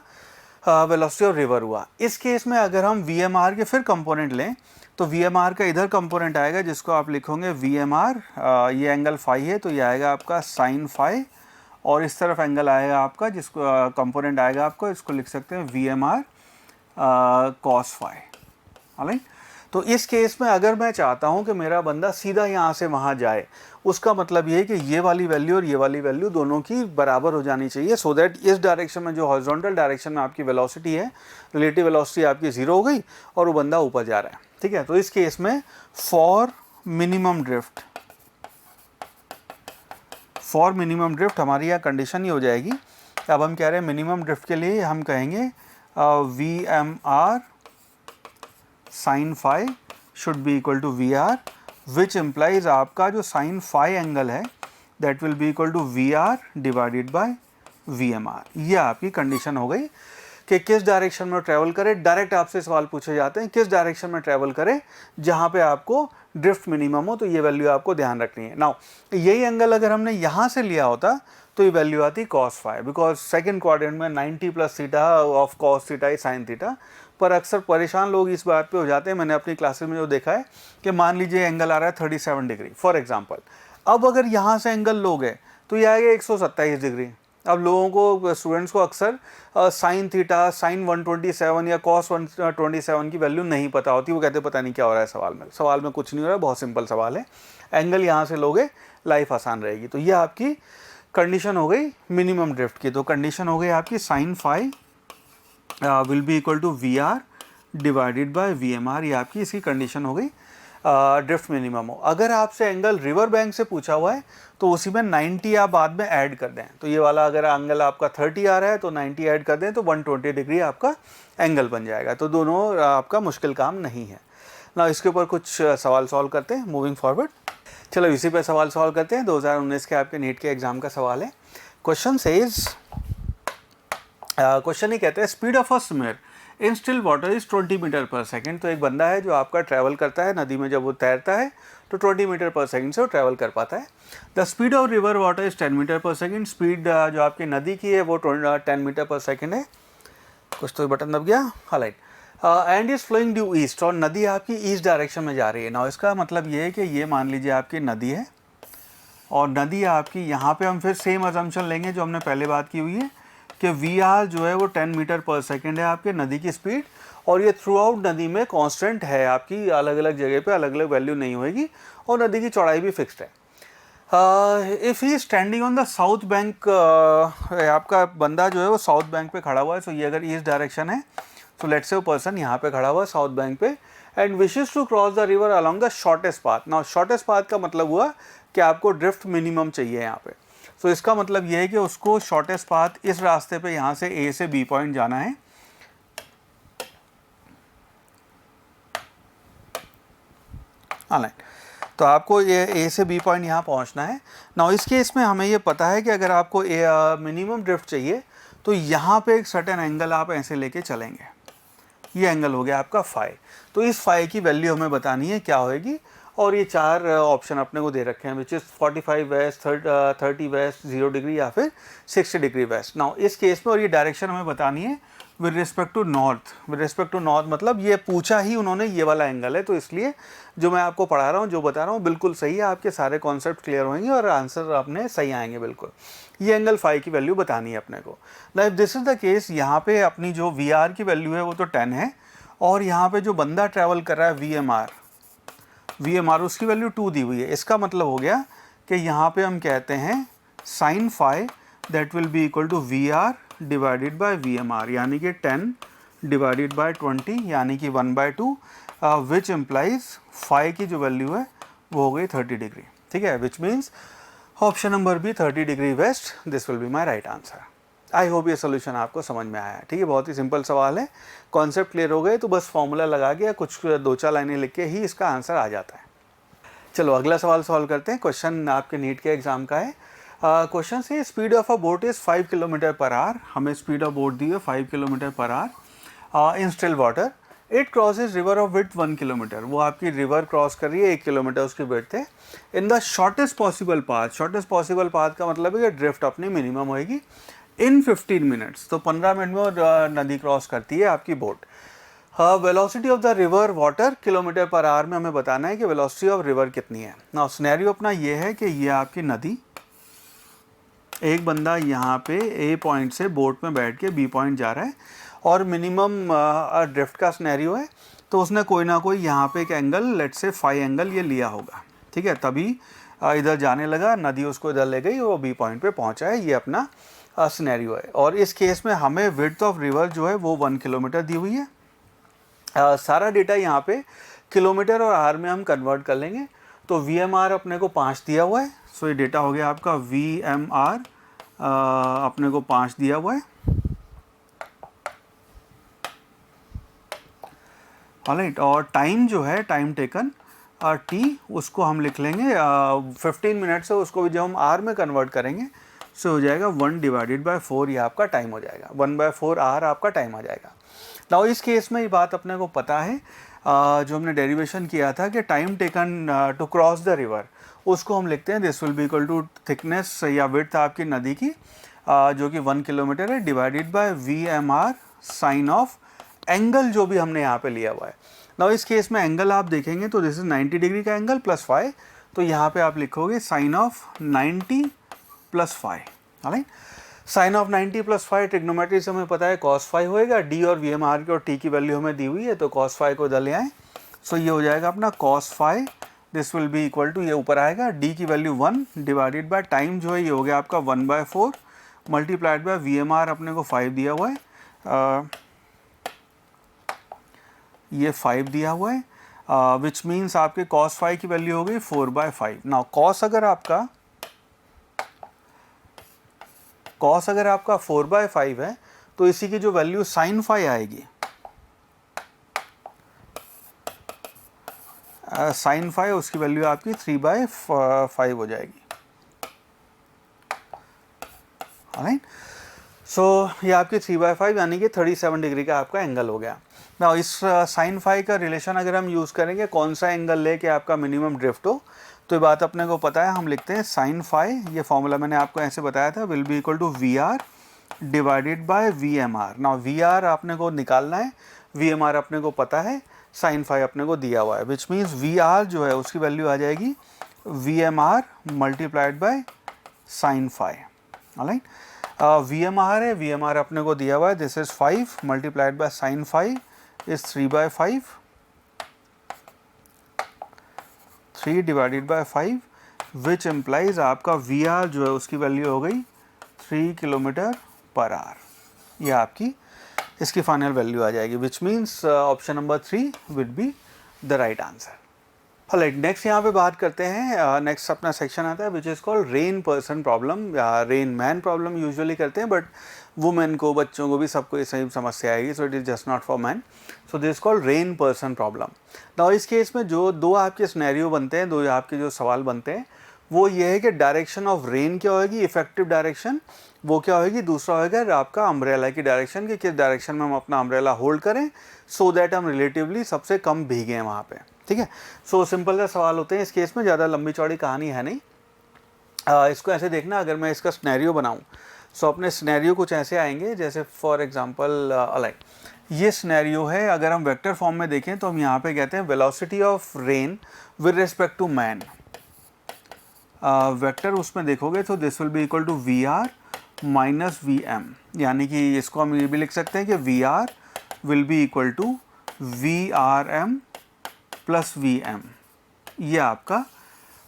वेलोसिटी ऑफ रिवर हुआ। इस केस में अगर हम वी एम आर के फिर कंपोनेंट लें, तो वी एम आर का इधर कंपोनेंट आएगा जिसको आप लिखोगे वी एम आर, ये एंगल फाई है तो ये आएगा आपका साइन फाई, और इस तरफ एंगल आएगा आपका जिसको कंपोनेंट आएगा आपको, इसको लिख सकते हैं V M R cos phi. Alright, तो इस केस में अगर मैं चाहता हूं कि मेरा बंदा सीधा यहाँ से वहाँ जाए, उसका मतलब ये है कि ये वाली वैल्यू और ये वाली वैल्यू दोनों की बराबर हो जानी चाहिए, सो दैट इस डायरेक्शन में जो हॉरिजॉन्टल डायरेक्शन में आपकी वेलोसिटी है, रिलेटिव वेलोसिटी आपकी 0 हो गई और वो बंदा ऊपर जा रहा है, ठीक है। तो इस केस में फॉर मिनिमम ड्रिफ्ट हमारी यहाँ कंडीशन ही हो जाएगी। अब हम कह रहे हैं मिनिमम ड्रिफ्ट के लिए हम कहेंगे V M R sine phi should be equal to V R, which implies आपका जो साइन फाई एंगल है that will be equal to V R divided by V M R. ये आपकी कंडीशन हो गई कि किस डायरेक्शन में ट्रैवल करे। डायरेक्ट आपसे सवाल पूछे जाते हैं किस डायरेक्शन में ट्रैवल करे जहाँ पे आपको ड्रिफ्ट मिनिमम हो, तो ये वैल्यू आपको ध्यान रखनी है। नाउ यही एंगल अगर हमने यहाँ से लिया होता तो ये वैल्यू आती cos phi, because second quadrant में 90 plus theta of cos theta is sine theta. पर अक्सर परेशान लोग इस बात पे हो जाते हैं, मैंने अपनी क्लासेस में जो देखा है कि मान लीजिए एंगल आ रहा है 37 डिग्री फॉर एग्जांपल, अब अगर यहाँ से एंगल लोगे तो ये आएगा 127 डिग्री। अब लोगों को, स्टूडेंट्स को अक्सर साइन थीटा, साइन 127 या कॉस 127 की वैल्यू नहीं पता होती, वो कहते पता नहीं क्या हो रहा है सवाल में कुछ नहीं हो रहा है, बहुत सिंपल सवाल है, एंगल यहाँ से लोगे लाइफ आसान रहेगी। तो ये आपकी कंडीशन हो गई मिनिमम ड्रिफ्ट की। तो कंडीशन हो गई आपकी sine phi will be equal to V R divided by V M R, ये आपकी इसकी कंडीशन हो गई ड्रिफ्ट मिनिमम हो। अगर आपसे एंगल रिवर बैंक से पूछा हुआ है तो उसी में 90 आप बाद में ऐड कर दें, तो ये वाला अगर एंगल आपका 30 आ रहा है तो 90 ऐड कर दें तो 120 डिग्री आपका एंगल बन जाएगा। तो दोनों आपका मुश्किल काम नहीं है ना। इसके ऊपर कुछ सवाल सॉल्व करते हैं मूविंग फॉरवर्ड। चलो इसी पे सवाल सॉल्व करते हैं। 2019 के आपके नीट के एग्जाम का सवाल है। क्वेश्चन सेज, क्वेश्चन ही कहते हैं speed of a swimmer in still water is 20 metre per second. तो एक बंदा है जो आपका ट्रैवल करता है नदी में, जब वो तैरता है तो 20 मीटर पर सेकेंड से वो ट्रैवल कर पाता है। The speed of river water is 10 metre per second. Speed जो आपकी नदी की है वो 10 मीटर पर सेकेंड है। कुछ तो बटन दब गया, हालाइट। And is flowing due east, और नदी आपकी ईस्ट डायरेक्शन में जा रही है। ना इसका मतलब ये है कि ये मान लीजिए आपकी नदी है और नदी आपकी यहाँ पे हम फिर सेम अजम्पशन लेंगे जो हमने पहले बात की हुई है कि वी आर जो है वो 10 मीटर पर सेकेंड है आपके नदी की स्पीड, और ये थ्रू आउट नदी में कांस्टेंट है आपकी, अलग अलग जगह पे अलग अलग वैल्यू नहीं होएगी, और नदी की चौड़ाई भी फिक्स्ड है। If he standing on the south bank, आपका बंदा जो है वो साउथ बैंक पे खड़ा हुआ है। सो ये अगर ईस्ट डायरेक्शन है सो लेट्स से वो पर्सन यहाँ पे खड़ा हुआ है साउथ बैंक पे, and wishes to cross the river along the shortest path. Now shortest path का मतलब हुआ कि आपको ड्रिफ्ट मिनिमम चाहिए यहाँ पे। सो इसका मतलब ये है कि उसको शॉर्टेस्ट पाथ इस रास्ते पे यहाँ से ए से बी पॉइंट जाना है। तो आपको ये ए से बी पॉइंट यहाँ पहुँचना है। नाउ इस केस में हमें ये पता है कि अगर आपको मिनिमम ड्रिफ्ट चाहिए तो यहाँ पे एक सर्टेन एंगल आप ऐसे लेके चलेंगे। ये एंगल हो गया आपका फाई। तो इस फाई की वैल्यू हमें बतानी है क्या होएगी, और ये चार ऑप्शन अपने को दे रखे हैं which is 45 west, 30 west, 0 degree या फिर 60 डिग्री वेस्ट। नाउ इस केस में और ये डायरेक्शन हमें बतानी है with respect to north. With respect to north मतलब ये पूछा ही उन्होंने ये वाला एंगल है, तो इसलिए जो मैं आपको पढ़ा रहा हूँ, जो बता रहा हूँ बिल्कुल सही है, आपके सारे कॉन्सेप्ट क्लियर होंगे और आंसर अपने सही आएंगे बिल्कुल। ये एंगल फाई की वैल्यू बतानी है अपने को। Now if this is the case, यहाँ पे अपनी जो वी आर की वैल्यू है वो तो 10 है, और यहाँ पे जो बंदा ट्रैवल कर रहा है वी एम आर उसकी वैल्यू 2 दी हुई है। इसका मतलब हो गया कि यहाँ पे हम कहते हैं sine phi that will be equal to V R divided by V M R, यानी कि 10 डिवाइडेड बाय 20 यानी कि 1/2, विच इम्प्लाइज फाई की जो वैल्यू है वो हो गई 30 डिग्री। ठीक है, which means option number B 30 degree west, this will be my right answer. I hope ये सोल्यूशन आपको समझ में आया है। ठीक है, बहुत ही सिंपल सवाल है, कॉन्सेप्ट क्लियर हो गए तो बस फॉर्मूला लगा के कुछ 2-4 लाइनें लिख के ही इसका आंसर आ जाता है। चलो अगला सवाल सॉल्व करते हैं। क्वेश्चन आपके नीट के एग्जाम का है। क्वेश्चन से speed of a boat is 5 kilometre per hour. हमें स्पीड ऑफ बोट दी है 5 kilometre per hour in still water. It crosses river of width 1 kilometre. वो आपकी रिवर क्रॉस कर रही है 1 किलोमीटर उसकी विड्थ है। In the shortest possible path, shortest possible path का मतलब है कि ड्रिफ्ट अपनी मिनिमम होएगी इन 15 मिनट्स। तो 15 मिनट में वो नदी क्रॉस करती है आपकी boat. Velocity of the river water kilometre per hour में हमें बताना है कि वेलोसिटी ऑफ रिवर कितनी है। ना सिनेरियो अपना ये है कि ये आपकी नदी, एक बंदा यहाँ पे ए पॉइंट से बोट में बैठ के बी पॉइंट जा रहा है और मिनिमम ड्रिफ्ट का सिनेरियो है, तो उसने कोई ना कोई यहाँ पे एक angle, let's say phi angle ये लिया होगा। ठीक है, तभी इधर जाने लगा, नदी उसको इधर ले गई, वो बी पॉइंट पे पहुँचा है। ये अपना सिनेरियो है। और इस केस में हमें विड्थ ऑफ रिवर जो है वो 1 किलोमीटर दी हुई है। सारा डेटा यहाँ पे किलोमीटर और आर में हम कन्वर्ट कर लेंगे। तो वी एम आर अपने को 5 दिया हुआ है। सो ये डेटा हो गया आपका वी एम आर अपने को 5 दिया हुआ है। ऑलराइट, और टाइम जो है, टाइम टेकन टी, उसको हम लिख लेंगे 15 मिनट से, उसको भी जब हम आर में कन्वर्ट करेंगे सो हो जाएगा 1/4, ये आपका टाइम हो जाएगा। 1/4 आर आपका टाइम आ जाएगा। नाउ इस केस में ये बात अपने को पता है, जो हमने डेरिवेशन किया था कि time taken to cross the river, उसको हम लिखते हैं this will be equal to thickness या विड्थ आपकी नदी की, जो कि 1 किलोमीटर है, divided by V M R sine of angle जो भी हमने यहाँ पे लिया हुआ है। नाउ इस केस में एंगल आप देखेंगे तो दिस इज 90 डिग्री का एंगल प्लस फाई, तो यहाँ पे आप लिखोगे sine of 90 plus phi. Right, sine of 90 plus phi trigonometry से हमें पता है कॉस फाई होएगा। डी और वी एम आर की और टी की वैल्यू हमें दी हुई है, तो कॉस फाई को इधर ले आए। सो ये हो जाएगा अपना cos phi, this will be equal to, ये ऊपर आएगा डी की वैल्यू 1 डिवाइडेड बाय टाइम जो है ये हो गया आपका 1/4 multiplied by V M R अपने को 5 दिया हुआ है, ये 5 दिया हुआ है। विच मीन्स आपके cos फाइव की वैल्यू हो गई 4/5। नाउ cos अगर आपका 4/5 है तो इसी की जो वैल्यू sin फाइव आएगी, sin फाइव उसकी वैल्यू आपकी 3/5 हो जाएगी। राइट, सो ये आपकी 3/5 यानी कि 37 डिग्री का आपका एंगल हो गया। ना इस sin फाइव का रिलेशन अगर हम यूज़ करेंगे कौन सा एंगल ले के आपका मिनिमम ड्रिफ्ट हो, तो ये बात अपने को पता है, हम लिखते हैं sin फाइव, ये फॉर्मूला मैंने आपको ऐसे बताया था, will be equal to VR divided by VMR। ना VR आपने को निकालना है, VMR अपने को पता है, sin फाइव अपने को दिया हुआ है, विच मीन्स VR जो है उसकी वैल्यू आ जाएगी VMR multiplied by sin five. Alright, VMR है, VMR अपने को दिया हुआ है, this is 5 multiplied by sin five is 3/5, 3 divided by 5 which implies आपका VR जो है उसकी वैल्यू हो गई 3 km/h। ये आपकी इसकी फाइनल वैल्यू आ जाएगी, which means option number 3 would be the right answer. Right, next यहाँ पे बात करते हैं, नेक्स्ट अपना सेक्शन आता है which is called rain person problem या रेन मैन प्रॉब्लम यूजुअली करते हैं, बट वुमेन को, बच्चों को भी सबको ये सही समस्या आएगी, so it is just not for man. So this called rain person problem. Now इस केस में जो दो आपके सिनेरियो बनते हैं, दो आपके जो सवाल बनते हैं वो ये है कि डायरेक्शन ऑफ रेन क्या होगी, इफेक्टिव डायरेक्शन वो क्या होगी, दूसरा होगा आपका अम्ब्रेला की डायरेक्शन, कि किस डायरेक्शन में हम अपना अम्ब्रेला होल्ड करें सो दैट हम रिलेटिवली सबसे कम भीगें वहाँ पे। ठीक है, सो सिंपल सा सवाल होते हैं इस केस में, ज़्यादा लंबी चौड़ी कहानी है नहीं। इसको ऐसे देखना, अगर मैं इसका सिनेरियो बनाऊँ, सो अपने सिनेरियो कुछ ऐसे आएंगे, जैसे फॉर एग्जांपल लाइक ये सिनेरियो है, अगर हम वेक्टर फॉर्म में देखें तो हम यहाँ पे कहते हैं velocity of rain with respect to man. Vector उसमें देखोगे तो this will be equal to VR minus VM, यानी कि इसको हम ये भी लिख सकते हैं कि VR will be equal to VRM plus VM। ये आपका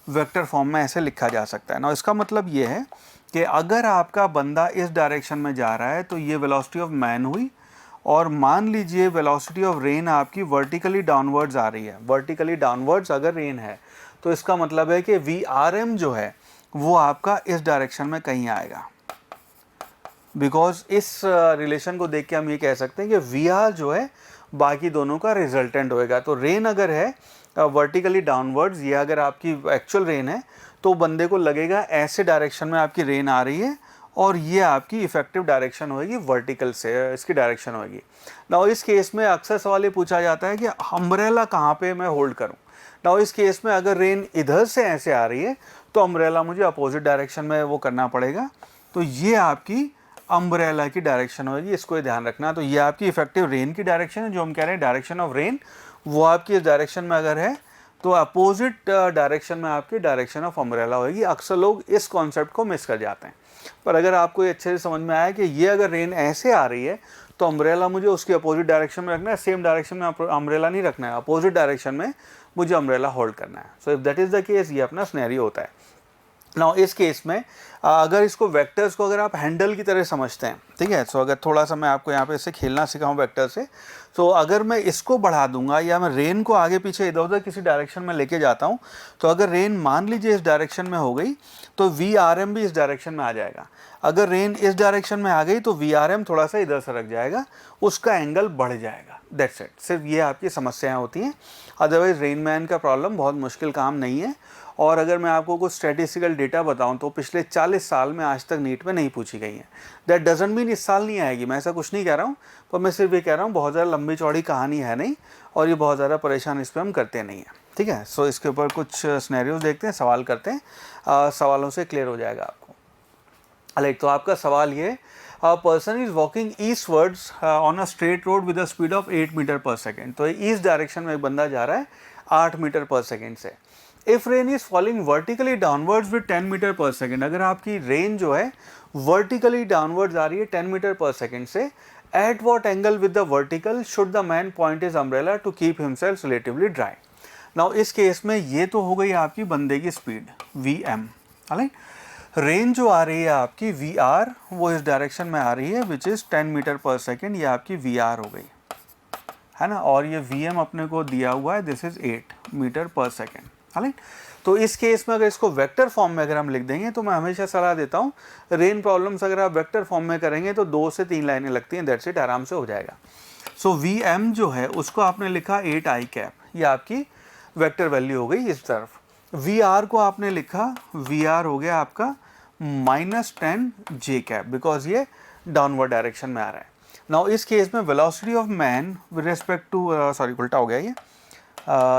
वेक्टर फॉर्म में ऐसे लिखा जा सकता है ना। इसका मतलब ये है कि अगर आपका बंदा इस डायरेक्शन में जा रहा है तो ये वेलोसिटी ऑफ मैन हुई, और मान लीजिए वेलोसिटी ऑफ रेन आपकी वर्टिकली डाउनवर्ड्स आ रही है, वर्टिकली डाउनवर्ड्स अगर रेन है तो इसका मतलब है कि VRM जो है वो आपका इस डायरेक्शन में कहीं आएगा, बिकॉज इस रिलेशन को देख के हम ये कह सकते हैं कि VR जो है बाकी दोनों का रिजल्टेंट होएगा। तो रेन अगर है वर्टिकली डाउनवर्ड्स, ये अगर आपकी एक्चुअल रेन है तो बंदे को लगेगा ऐसे डायरेक्शन में आपकी रेन आ रही है, और ये आपकी इफेक्टिव डायरेक्शन होगी वर्टिकल से इसकी डायरेक्शन होगी। नाउ इस केस में अक्सर सवाल ये पूछा जाता है कि अम्ब्रेला कहाँ पे मैं होल्ड करूँ। नाउ इस केस में अगर रेन इधर से ऐसे आ रही है तो अम्ब्रेला मुझे अपोजिट डायरेक्शन में वो करना पड़ेगा, तो ये आपकी अम्ब्रेला की डायरेक्शन होगी, इसको ध्यान रखना। तो ये आपकी इफेक्टिव रेन की डायरेक्शन है, जो हम कह रहे हैं डायरेक्शन ऑफ रेन, वो आपकी इस डायरेक्शन में अगर है तो अपोजिट डायरेक्शन में आपकी डायरेक्शन ऑफ अम्ब्रेला होगी। अक्सर लोग इस कॉन्सेप्ट को मिस कर जाते हैं, पर अगर आपको ये अच्छे से समझ में आया कि ये अगर रेन ऐसे आ रही है तो अम्ब्रेला मुझे उसकी अपोजिट डायरेक्शन में रखना है, सेम डायरेक्शन में अम्ब्रेला नहीं रखना है, अपोजिट डायरेक्शन में मुझे अम्ब्रेला होल्ड करना है। So if that is the case, ये अपना सिनेरियो होता है। नाउ इस केस में अगर इसको वेक्टर्स को अगर आप हैंडल की तरह समझते हैं, ठीक है, सो अगर थोड़ा सा मैं आपको यहाँ पे इससे खेलना सिखाऊं वेक्टर से, तो अगर मैं इसको बढ़ा दूंगा या मैं रेन को आगे पीछे इधर उधर किसी डायरेक्शन में लेके जाता हूँ, तो अगर रेन मान लीजिए इस डायरेक्शन में हो गई तो VRM भी इस डायरेक्शन में आ जाएगा। अगर रेन इस डायरेक्शन में आ गई तो VRM थोड़ा सा इधर से रख जाएगा, उसका एंगल बढ़ जाएगा। दैट्स इट, सिर्फ ये आपकी समस्याएं होती हैं। अदरवाइज रेन मैन का प्रॉब्लम बहुत मुश्किल काम नहीं है। और अगर मैं आपको कुछ स्टैटिस्टिकल डेटा बताऊं तो पिछले 40 साल में आज तक नीट में नहीं पूछी गई है। दैट डजंट मीन इस साल नहीं आएगी, मैं ऐसा कुछ नहीं कह रहा हूं, पर मैं सिर्फ ये कह रहा हूं बहुत ज़्यादा लंबी चौड़ी कहानी है नहीं, और ये बहुत ज़्यादा परेशान इस पर हम करते नहीं हैं। ठीक है, सो इसके ऊपर कुछ सिनेरियोज देखते हैं, सवाल करते हैं, सवालों से क्लियर हो जाएगा आपको। लाइक तो आपका सवाल ये, a person is walking eastwards on a straight road with a speed of 8 metre per second. तो ईस्ट डायरेक्शन में एक बंदा जा रहा है 8 मीटर पर सेकेंड से। If rain is falling vertically downwards with 10 metre per second, अगर आपकी रेन जो है वर्टिकली डाउनवर्ड्स आ रही है 10 मीटर पर सेकेंड से, at what angle with the vertical should the man point is umbrella to keep himself relatively dry. Now इस case में ये तो हो गई आपकी बंदे की स्पीड VM, राइट। रेन जो आ रही है आपकी VR, वो इस डायरेक्शन में आ रही है which is 10 metre per second, ये आपकी VR हो गई, है ना, और ये Vm अपने को दिया हुआ है, this is 8 metre per second. Right, तो इस केस में अगर इसको वेक्टर फॉर्म में अगर हम लिख देंगे, तो मैं हमेशा सलाह देता हूँ रेन प्रॉब्लम्स अगर आप वेक्टर फॉर्म में करेंगे तो 2 से 3 लाइनें लगती हैं, दैट्स इट, आराम से हो जाएगा। सो Vm जो है उसको आपने लिखा 8 आई कैप, ये आपकी वेक्टर वैल्यू हो गई इस तरफ। Vr को आपने लिखा, Vr हो गया आपका -10 जे कैप, बिकॉज ये डाउनवर्ड डायरेक्शन में आ रहा है। नाउ इस केस में velocity of man with respect to, sorry उल्टा हो गया ये,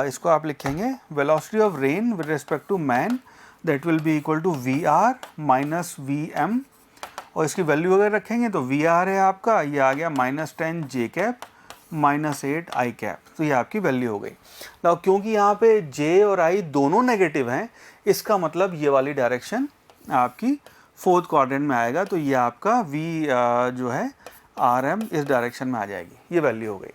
इसको आप लिखेंगे velocity of rain with respect to man, that will be equal to Vr minus Vm, और इसकी वैल्यू अगर रखेंगे तो Vr है आपका, ये आ गया -10 जे कैप -8 आई कैप, तो ये आपकी वैल्यू हो गई। नाउ क्योंकि यहाँ पे J और I दोनों नेगेटिव हैं, इसका मतलब ये वाली डायरेक्शन आपकी फोर्थ क्वाड्रेंट में आएगा, तो ये आपका V जो है Rm इस डायरेक्शन में आ जाएगी, ये वैल्यू हो गई।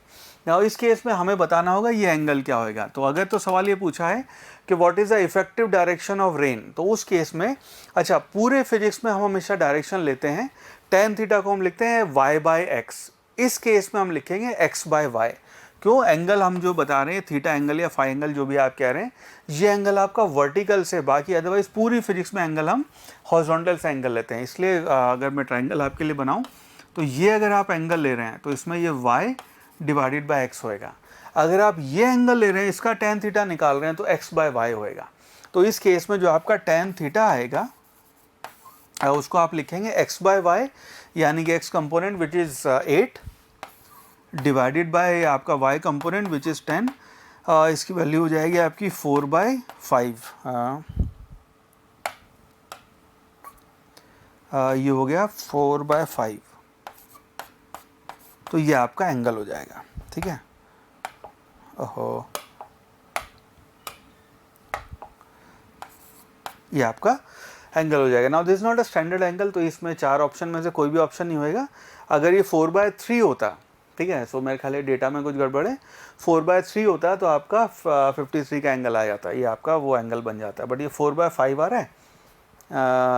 नाउ इस केस में हमें बताना होगा ये एंगल क्या होगा। तो अगर तो सवाल ये पूछा है कि what is the effective direction of rain, तो उस केस में अच्छा पूरे फिजिक्स में हम हमेशा डायरेक्शन लेते हैं, tan थीटा को हम लिखते हैं y/x, इस केस में हम लिखेंगे x/y। क्यों, एंगल हम जो बता रहे हैं थीटा एंगल या फाई एंगल जो भी आप कह रहे हैं, ये एंगल आपका वर्टिकल से, बाकी अदरवाइज पूरी फिजिक्स में एंगल हम हॉरिजॉन्टल से एंगल लेते हैं। इसलिए अगर मैं ट्राइंगल आपके लिए बनाऊं तो ये अगर आप एंगल ले रहे हैं तो इसमें ये y डिवाइडेड बाय x होएगा। अगर आप ये एंगल ले रहे हैं, इसका tan थीटा निकाल रहे हैं, तो x/y होएगा। तो इस केस में जो आपका tan थीटा आएगा उसको आप लिखेंगे x/y, यानी कि x component which is 8 divided by आपका y कंपोनेंट विच इज़ 10, इसकी वैल्यू हो जाएगी आपकी 4/5, ये हो गया 4/5, तो ये आपका एंगल हो जाएगा। ठीक है, ओहो, ये आपका एंगल हो जाएगा। Now this not a standard angle, तो इसमें 4 ऑप्शन में से कोई भी ऑप्शन नहीं होएगा। अगर ये 4/3 होता, ठीक है, सो मेरे ख्याल डेटा में कुछ गड़बड़ है, 4/3 होता तो आपका 53 का एंगल आ जाता, ये आपका वो एंगल बन जाता है, बट ये 4/5 आ रहा है,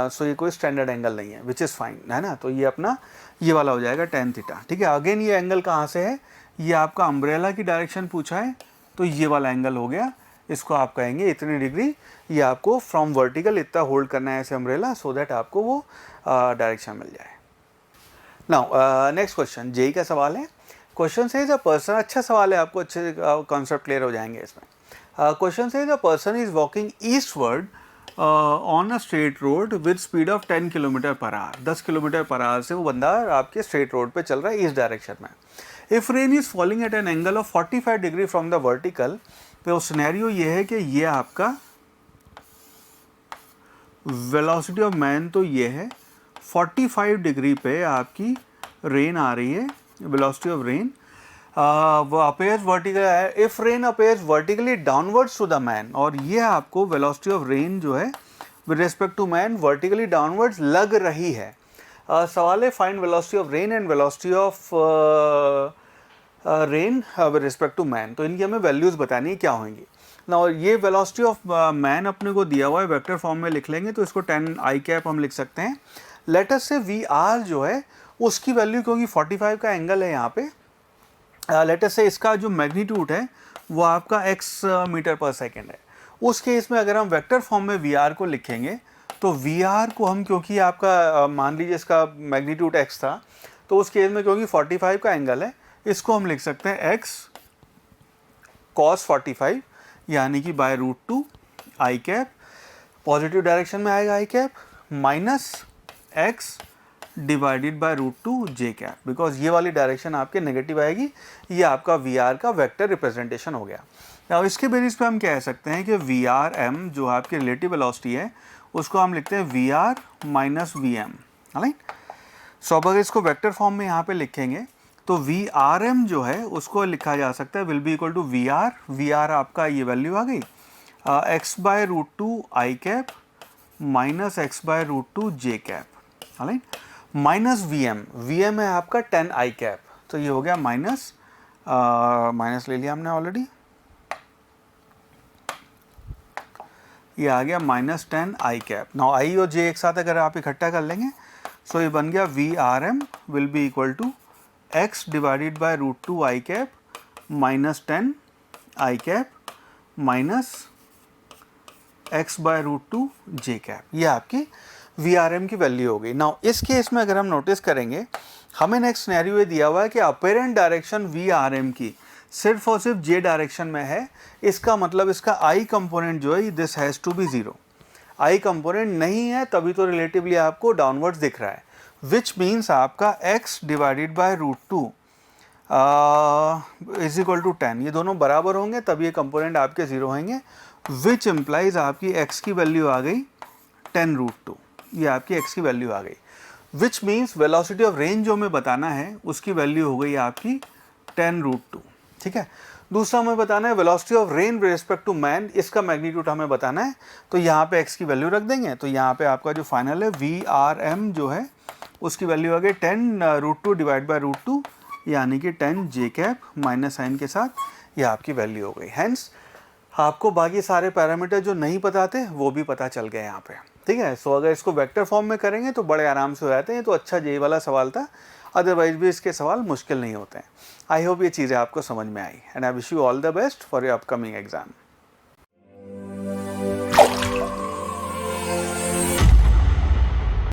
सो ये कोई स्टैंडर्ड एंगल नहीं है, विच इज़ फाइन, है ना। तो ये अपना ये वाला हो जाएगा tan थीटा। ठीक है, अगेन ये एंगल कहाँ से है, ये आपका अम्ब्रेला की डायरेक्शन पूछा है, तो ये वाला एंगल हो गया, इसको आप कहेंगे इतनी डिग्री, ये आपको फ्रॉम वर्टिकल इतना होल्ड करना है ऐसे अम्ब्रेला, सो दैट आपको वो डायरेक्शन मिल जाए। नाउ नेक्स्ट क्वेश्चन, जेई का सवाल है। क्वेश्चन से इज अ पर्सन, अच्छा सवाल है, आपको अच्छे कॉन्सेप्ट क्लियर हो जाएंगे इसमें। क्वेश्चन से is a person is walking eastward on a straight road with speed of 10 kilometre per hour, 10 kilometre per hour से वो बंदा आपके स्ट्रेट रोड पे चल रहा है इस डायरेक्शन में। If rain is falling eight an angle of 45 degree from the vertical, तो सिनेरियो ये है कि ये आपका वेलोसिटी ऑफ मैन तो ये है 45 डिग्री पे आपकी रेन आ रही है, वेलोसिटी ऑफ रेन वो अपेयर्स वर्टिकल है, if rain appears vertically downwards to the man, और ये आपको वेलोसिटी ऑफ रेन जो है with respect to man vertically downwards लग रही है। सवाल है find velocity of rain and velocity of rain with respect to man, तो इनकी हमें वैल्यूज बतानी है क्या होंगी ना। और ये वेलोसिटी ऑफ मैन अपने को दिया हुआ है, वेक्टर फॉर्म में लिख लेंगे, तो इसको 10 आई कैप हम लिख सकते हैं। लेट अस से वी आर जो है उसकी वैल्यू, क्योंकि 45 का एंगल है यहाँ पे, लेट अस से इसका जो मैग्नीट्यूड है वो आपका x मीटर पर सेकेंड है। उस केस में अगर हम वेक्टर फॉर्म में वी आर को लिखेंगे, तो वी आर को हम, क्योंकि आपका मान लीजिए इसका मैग्नीट्यूड x था, तो उस केस में क्योंकि 45 का एंगल है, इसको हम लिख सकते हैं x cos 45, यानी कि by √2 I cap, positive direction में आएगा I cap, minus x divided by √2 J cap, because ये वाली डायरेक्शन आपके नेगेटिव आएगी। ये आपका वी आर का वेक्टर रिप्रेजेंटेशन हो गया। अब इसके बेसिस पे हम कह सकते हैं कि वी आर एम जो आपकी रिलेटिव वेलोसिटी है उसको हम लिखते हैं V R minus V M, right. So अब अगर इसको वेक्टर फॉर्म में यहाँ पे लिखेंगे तो वी आर एम जो है उसको लिखा जा सकता है will be equal to V R आपका ये वैल्यू आ गई x by √2 I cap minus x by √2 J cap, right, minus V M है आपका 10 आई कैप, तो ये हो गया माइनस ले लिया हमने ऑलरेडी, ये आ गया -10 आई कैप। नाउ आई और जे एक साथ अगर आप इकट्ठा कर लेंगे, सो ये बन गया V R M will be equal to x divided by √2 I cap minus 10 I cap minus x by root two J cap, ये आपकी VRM की वैल्यू हो गई। नाउ इस केस में अगर हम नोटिस करेंगे, हमें नेक्स्ट सिनेरियो ये दिया हुआ है कि अपेरेंट डायरेक्शन VRM की सिर्फ और सिर्फ जे डायरेक्शन में है। इसका मतलब इसका I कंपोनेंट जो है this has to be 0। I component नहीं है तभी तो रिलेटिवली आपको डाउनवर्ड्स दिख रहा है, विच मीन्स आपका x divided by root two is equal to 10, ये दोनों बराबर होंगे तब ये कंपोनेंट आपके 0 होंगे, विच इम्प्लाइज आपकी x की वैल्यू आ गई 10 रूट टू, ये आपकी x की वैल्यू आ गई, which means velocity of range जो हमें बताना है उसकी वैल्यू हो गई आपकी 10 रूट टू। ठीक है, दूसरा हमें बताना है velocity of rain with respect to man, इसका मैग्नीट्यूड हमें बताना है, तो यहाँ पे x की वैल्यू रख देंगे। तो यहाँ पे आपका जो फाइनल है VRM जो है उसकी वैल्यू आ गई 10 root two divide by root two, यानी कि 10 जे कैप माइनस साइन के साथ, ये आपकी वैल्यू हो गई। हैंस आपको बाकी सारे पैरामीटर जो नहीं पता थे वो भी पता चल गए यहाँ पे। ठीक है, सो अगर इसको वेक्टर फॉर्म में करेंगे तो बड़े आराम से हो जाते हैं। तो अच्छा ये वाला सवाल था, अदरवाइज भी इसके सवाल मुश्किल नहीं होते हैं। आई होप ये चीज़ें आपको समझ में आई, and I wish you all the best for your upcoming exam.